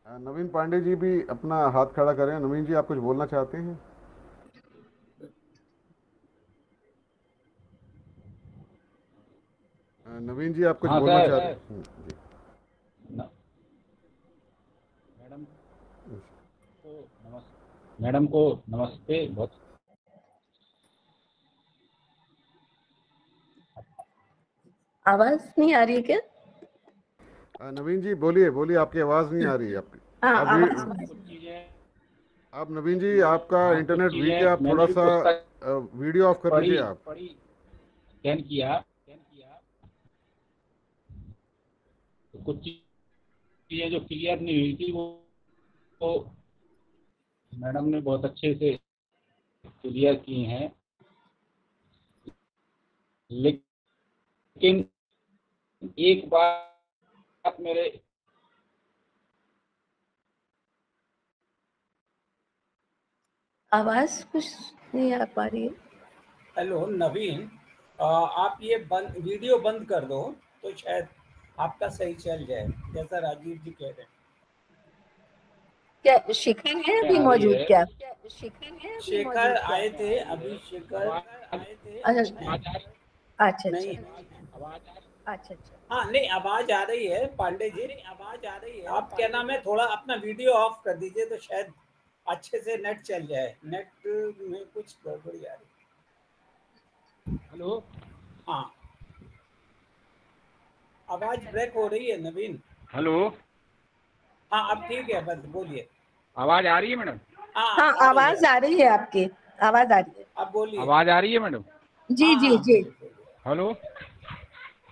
नवीन पांडे जी भी अपना हाथ खड़ा करें। नवीन जी, आप कुछ बोलना चाहते हैं? नवीन जी, आप कुछ हाँ बोलना सर। चाहते हैं? जी मैडम को नमस्ते। बहुत आवाज नहीं आ रही है क्या? नवीन जी बोलिए बोलिए, आपकी आवाज़ नहीं आ रही है आपकी। हाँ, आप नवीन जी, आपका इंटरनेट वीक है, आप मैंने थोड़ा भी सा पुस्तक वीडियो ऑफ कर लीजिए आप। स्कैन किया। कुछ चीजें जो क्लियर नहीं हुई थी वो मैडम ने बहुत अच्छे से क्लियर की हैं, लेकिन एक बात मेरे आवाज कुछ नहीं आ पा रही है। हेलो नवीन, आप ये वीडियो बंद कर दो तो शायद आपका सही चल जाए, जैसा राजीव जी कह रहे हैं। क्या शिखर है अभी मौजूद? क्या शेखर आए थे अभी, शेखर आए थे। अच्छा नहीं, अच्छा। हाँ नहीं, आवाज आ रही है पांडे जी, आवाज आ रही है। आप क्या नाम है, थोड़ा अपना वीडियो ऑफ कर दीजिए तो शायद अच्छे से नेट चल जाए। नेट में कुछ गड़बड़ी आ रही है। हेलो, हाँ, आवाज ब्रेक हो रही है नवीन। हेलो, हाँ अब ठीक है, बस बोलिए। आवाज आ रही है मैडम? हाँ आवाज आ रही है, आपकी आवाज आ रही है। अब बोलिए। आवाज आ रही है मैडम? जी जी जी। हेलो,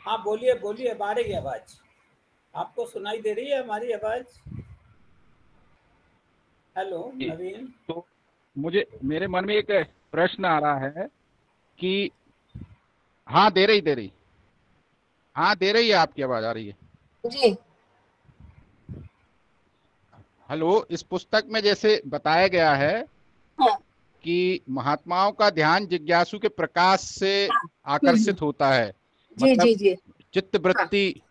हाँ बोलिए बोलिए, अब आ रही है आवाज। आपको सुनाई दे रही है हमारी आवाज? हेलो नवीन। तो मेरे मन में एक प्रश्न आ रहा है कि हाँ दे रही है, आपकी आवाज आ रही है जी। हेलो, इस पुस्तक में जैसे बताया गया है हाँ। कि महात्माओं का ध्यान जिज्ञासु के प्रकाश से आकर्षित होता है, जी मतलब जी जी। चित्त वृत्ति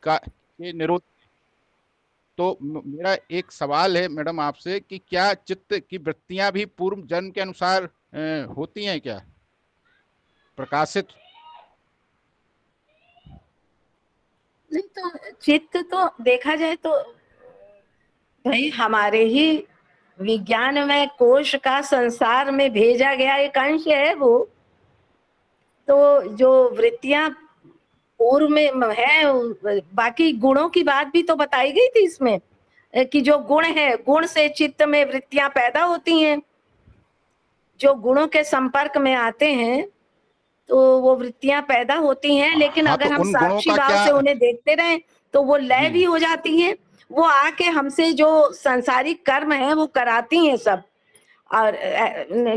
का के निरोध। तो मेरा एक सवाल है मैडम आपसे कि क्या चित्त की वृत्तियां भी पूर्व जन्म के अनुसार होती हैं क्या, प्रकाशित? नहीं तो चित्त तो देखा जाए तो भाई हमारे ही विज्ञान में कोश का संसार में भेजा गया एक अंश है वो। तो जो वृत्तियां पूर्व में है, बाकी गुणों की बात भी तो बताई गई थी इसमें कि जो गुण है, गुण से चित्त में वृत्तियां पैदा होती हैं। जो गुणों के संपर्क में आते हैं तो वो वृत्तियां पैदा होती हैं, लेकिन हाँ, अगर तो हम उन गुणों साक्षी का भाव क्या? से उन्हें देखते रहें तो वो लय जी। भी हो जाती हैं। वो आके हमसे जो सांसारिक कर्म है वो कराती हैं सब। और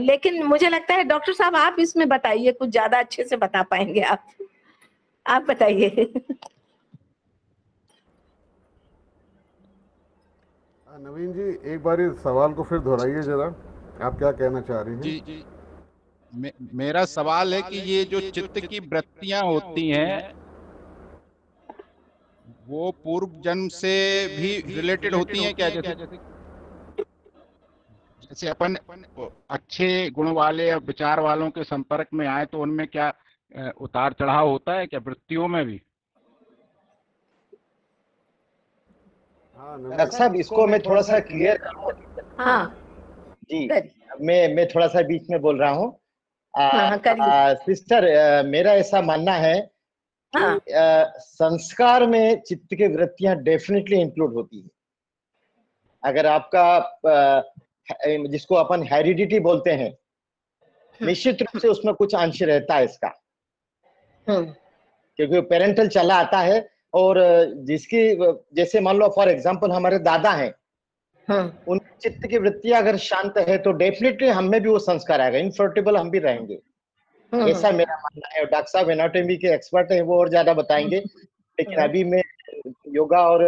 लेकिन मुझे लगता है डॉक्टर साहब आप इसमें बताइए, कुछ ज्यादा अच्छे से बता पाएंगे आप बताइए। नवीन जी, एक बार इस सवाल को फिर दोहराइए जरा, आप क्या कहना चाह रही हैं? जी, मेरा सवाल है कि ये जो चित्त की वृत्तियां होती हैं वो पूर्व जन्म से भी रिलेटेड होती हैं क्या? जैसे अपन अच्छे गुण वाले या विचार वालों के संपर्क में आए तो उनमें क्या उतार चढ़ाव होता है क्या वृत्तियों में भी? डॉक्टर साहब, इसको मैं थोड़ा सा क्लियर करूं। हाँ जी, मैं थोड़ा सा बीच में बोल रहा हूँ। सिस्टर, मेरा ऐसा मानना है कि संस्कार में चित्त की वृत्तियां डेफिनेटली इंक्लूड होती है। अगर आपका जिसको अपन हेरिडिटी बोलते हैं, निश्चित रूप से उसमें कुछ अंश रहता है इसका, क्योंकि पेरेंटल चला आता है। और जिसकी, जैसे मान लो फॉर एग्जांपल हमारे दादा हैं, उनकी चित्त की वृत्तियां अगर शांत है तो डेफिनेटली हम में भी वो संस्कार आएगा, इनफर्टेबल हम भी रहेंगे, ऐसा मेरा मानना है। डॉक्टर साहब एनाटॉमी के एक्सपर्ट हैं, वो और ज्यादा बताएंगे। लेकिन अभी मैं योगा और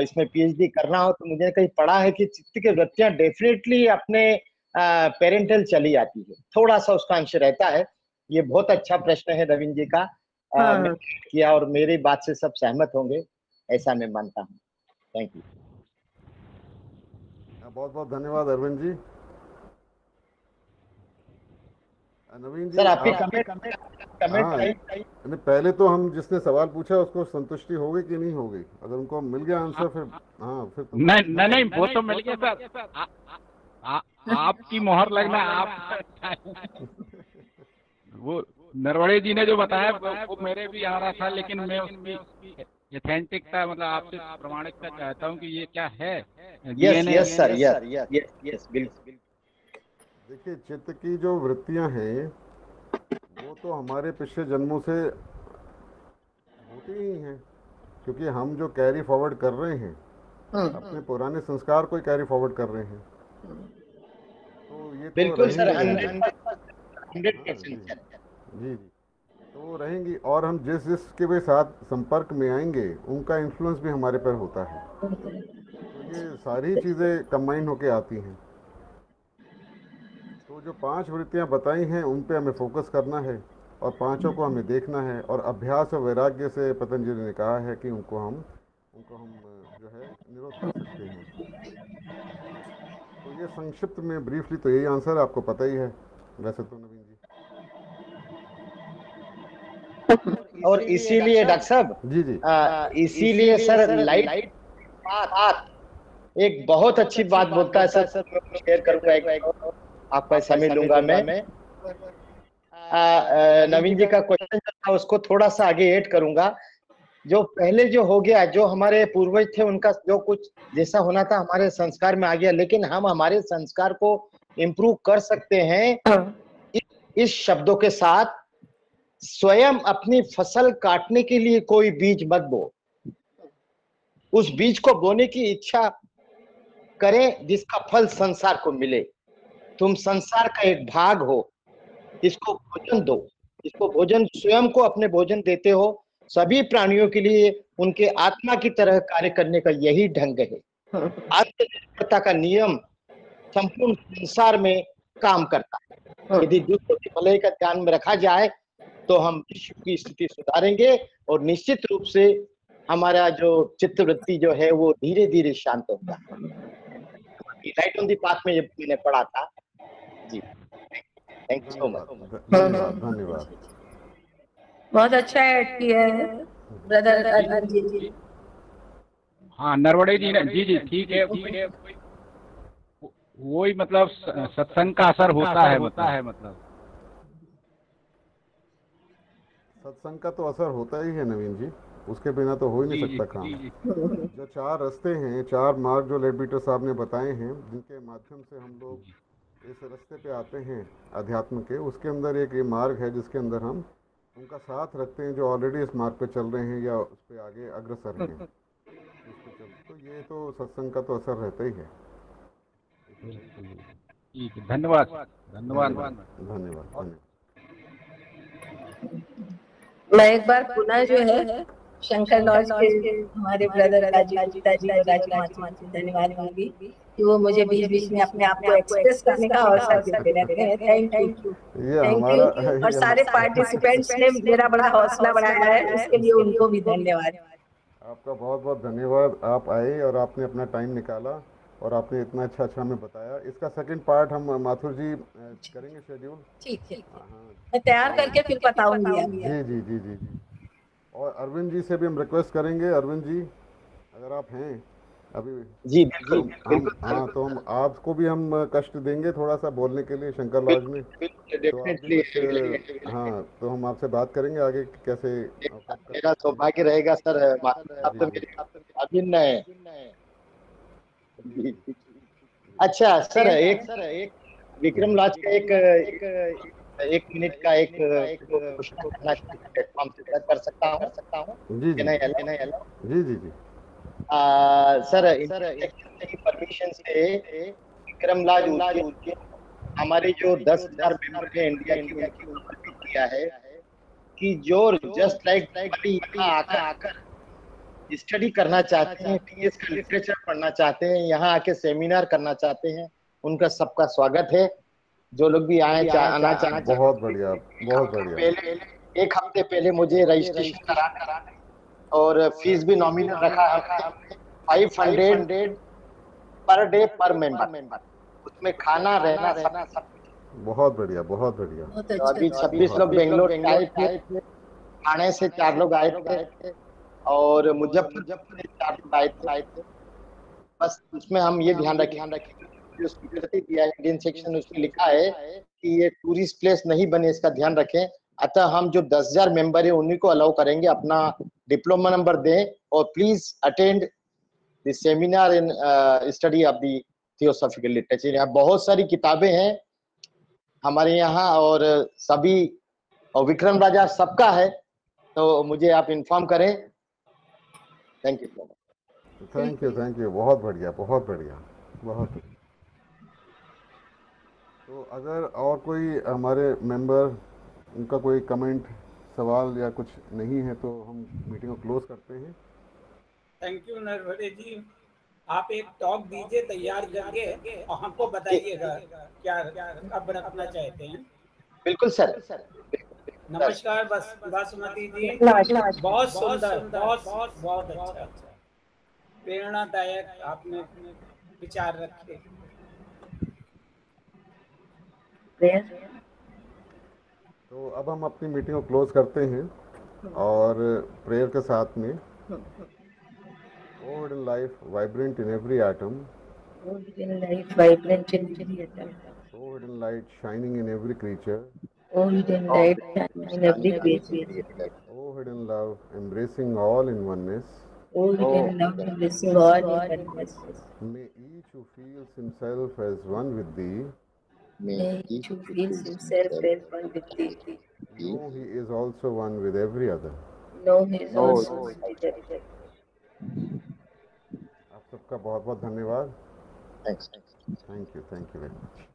इसमें पीएचडी कर रहा हूं तो मुझे कहीं पढ़ा है कि चित्त की वृत्तियां डेफिनेटली अपने पेरेंटल चली आती है, थोड़ा सा उसका अंश रहता है। ये बहुत अच्छा प्रश्न है रविंद्र जी का, मैंने किया और मेरी बात से सब सहमत होंगे, ऐसा मैं मानता हूँ। Thank you. बहुत बहुत धन्यवाद अरविंद जी। नवीन जी, सर आपके कमेंट पहले तो हम जिसने सवाल पूछा उसको संतुष्टि हो गई कि नहीं हो गई? अगर उनको मिल गया आंसर फिर फिर तो नहीं वो तो मिल गया सर। आपकी मोहर लगना, आप वो नरवणे जी ने जो बताया वो मेरे भी आ रहा था, लेकिन मैं उसकी ऑथेंटिकता, मतलब आपसे प्रमाणिकता चाहता हूँ कि ये क्या है। यस सर, यस बिल्कुल। देखिए, चित्त की जो वृत्तियां हैं वो तो हमारे पिछले जन्मों से होती ही हैं। क्योंकि हम जो कैरी फॉरवर्ड कर रहे हैं अपने पुराने संस्कार को ही कैरी फॉरवर्ड कर रहे हैं, तो ये तो बिल्कुल सर, रहेंगे। 100% जी जी, तो वो रहेंगी। और हम जिस जिसके भी साथ संपर्क में आएंगे उनका इन्फ्लुएंस भी हमारे पर होता है। तो ये सारी चीज़ें कंबाइन होके आती हैं। तो जो 5 वृत्तियाँ बताई हैं उन पे हमें फोकस करना है और 5 को हमें देखना है, और अभ्यास और वैराग्य से पतंजलि ने कहा है कि उनको हम जो है निरोध कर सकते हैं। तो ये संक्षिप्त में ब्रीफली तो यही आंसर आपको पता ही है वैसे तो नवीन जी। और इसीलिए डॉक्टर साहब, जी जी, इसीलिए सर लाइट एक बहुत अच्छी बात बोलता है सर, शेयर करूंगा एक, आपका समय लूंगा मैं। नवीन जी का क्वेश्चन जो था उसको थोड़ा सा आगे ऐड करूंगा। जो पहले जो हो गया, जो हमारे पूर्वज थे उनका जो कुछ जैसा होना था हमारे संस्कार में आ गया, लेकिन हम हमारे संस्कार को इम्प्रूव कर सकते हैं इस शब्दों के साथ, स्वयं अपनी फसल काटने के लिए कोई बीज मत बो, उस बीज को बोने की इच्छा करें जिसका फल संसार को मिले। तुम संसार का एक भाग हो, इसको भोजन दो, इसको भोजन स्वयं को अपने भोजन देते हो। सभी प्राणियों के लिए उनके आत्मा की तरह कार्य करने का यही ढंग है। आत्मनिर्भरता का नियम संपूर्ण संसार में काम करता है। यदि दूसरों की भलाई का ध्यान में रखा जाए तो हम विश्व की स्थिति सुधारेंगे और निश्चित रूप से हमारा जो चित्तवृत्ति जो है वो धीरे धीरे शांत होगा। राइट ऑन द पाथ में ये मैंने पढ़ा था जी। Thank you so much. धन्यवाद धन्यवाद। बहुत अच्छा ऐड किया है ब्रदर अरविंद जी। हाँ नरवड़े जी ने, जी जी ठीक है, वही मतलब सत्संग का असर होता है मतलब सत्संग का तो असर होता ही है नवीन जी, उसके बिना तो हो ही नहीं सकता काम। जो 4 रास्ते हैं, 4 मार्ग जो लेडबीटर साहब ने बताए हैं, जिनके माध्यम से हम लोग इस रास्ते पे आते हैं अध्यात्म के, उसके अंदर एक ये मार्ग है जिसके अंदर हम उनका साथ रखते हैं जो ऑलरेडी इस मार्ग पे चल रहे हैं या उस पे आगे अग्रसर हैं। तो ये तो सत्संग का तो असर रहता ही है। ठीक है, धन्यवाद धन्यवाद धन्यवाद। मैं एक बार पुनः जो है शंकर लॉज के हमारे ब्रदर राजीव गुप्ता जी और राजकुमार जी धन्यवाद दूंगी कि वो मुझे बीच बीच में अपने आप को एक्सप्रेस करने का अवसर देते रहते हैं। Thank you, thank you. और सारे पार्टिसिपेंट्स ने मेरा बड़ा हौसला बढ़ाया है, उसके लिए उनको भी धन्यवाद। आपका बहुत बहुत धन्यवाद। आप आए और आपने अपना टाइम निकाला और आपने इतना अच्छा हमें बताया। इसका सेकंड पार्ट हम माथुर जी करेंगे शेड्यूल। ठीक है, मैं तैयार करके फिर बताऊंगी। जी जी जी जी जी। और अरविंद जी से भी हम रिक्वेस्ट करेंगे, अरविंद जी अगर आप हैं अभी जी बिल्कुल। हाँ, तो हम आपको भी हम कष्ट देंगे थोड़ा सा बोलने के लिए शंकर लॉज में। तो हाँ, तो हम आपसे बात करेंगे आगे कैसे। मेरा सौभाग्य रहेगा सर, आप तो मेरे अभिन्न है। अच्छा सर, एक विक्रम लॉज का एक मिनट का एक प्लेटफॉर्म से कर सकता हूँ जी जी जी जी जी। सर परमिशन से विक्रम लॉज हमारे जो 10,000 मेंबर हैं इंडिया की किया है कि जो जस्ट लाइक आकर स्टडी करना चाहते हैं, टीएस का लिटरेचर पढ़ना चाहते हैं, यहाँ आके सेमिनार करना चाहते हैं, उनका सबका स्वागत है। जो लोग भी आना चाहते हैं, बहुत बढ़िया बहुत बढ़िया। एक हफ्ते पहले मुझे रजिस्ट्रेशन करा और फीस भी नॉमिनल रखा है 500 पर डे पर मेंबर, उसमें खाना रहना सब। बहुत बढ़िया बहुत बढ़िया। तो अभी 26 लोग बेंगलोर आए थे, ठाणे से 4 लोग आए थे और मुजफ्फरपुर से 4 लोग आए थे। बस उसमें हम ये ध्यान रखें जो स्पीकर दिया है इंडियन सेक्शन, उसमें लिखा है कि ये टूरिस्ट प्लेस नहीं बने, इसका ध्यान रखें। अतः हम जो 10,000 मेंबर है उन्हीं को अलाउ करेंगे, अपना डिप्लोमा नंबर दें और please attend the seminar in study of the theosophical literature. यहाँ बहुत सारी किताबें हैं हमारे यहाँ और सभी, और विक्रम राजा सबका है, तो मुझे आप इन्फॉर्म करें थैंक यू। थैंक यू, बहुत बढ़िया, बहुत बढ़िया, बहुत बढ़िया। तो अगर और कोई हमारे मेंबर, उनका कोई कमेंट, सवाल या कुछ नहीं है तो हम मीटिंग को क्लोज करते हैं। थैंक यू नरवरे जी, आप एक टॉक दीजिए तैयार करके और हमको बताइएगा क्या कब रखना चाहते हैं। बिल्कुल सर। नमस्कार बासुमती जी, बहुत सुंदर, बहुत अच्छा, प्रेरणादायक आपने विचार रखे। तो अब हम अपनी मीटिंग को क्लोज करते हैं और प्रेयर के साथ में, O hidden life vibrant in every atom, O hidden light vibrant in every atom, O hidden light shining in every creature, O hidden light shining in every creature, O hidden love embracing all in oneness, O hidden love embracing all in oneness. may each who feels himself as one with thee May each who feels himself as one with thee know he is also one with every other. know he is also one with every. आप सबका बहुत बहुत धन्यवाद। Thanks. Thank you very much.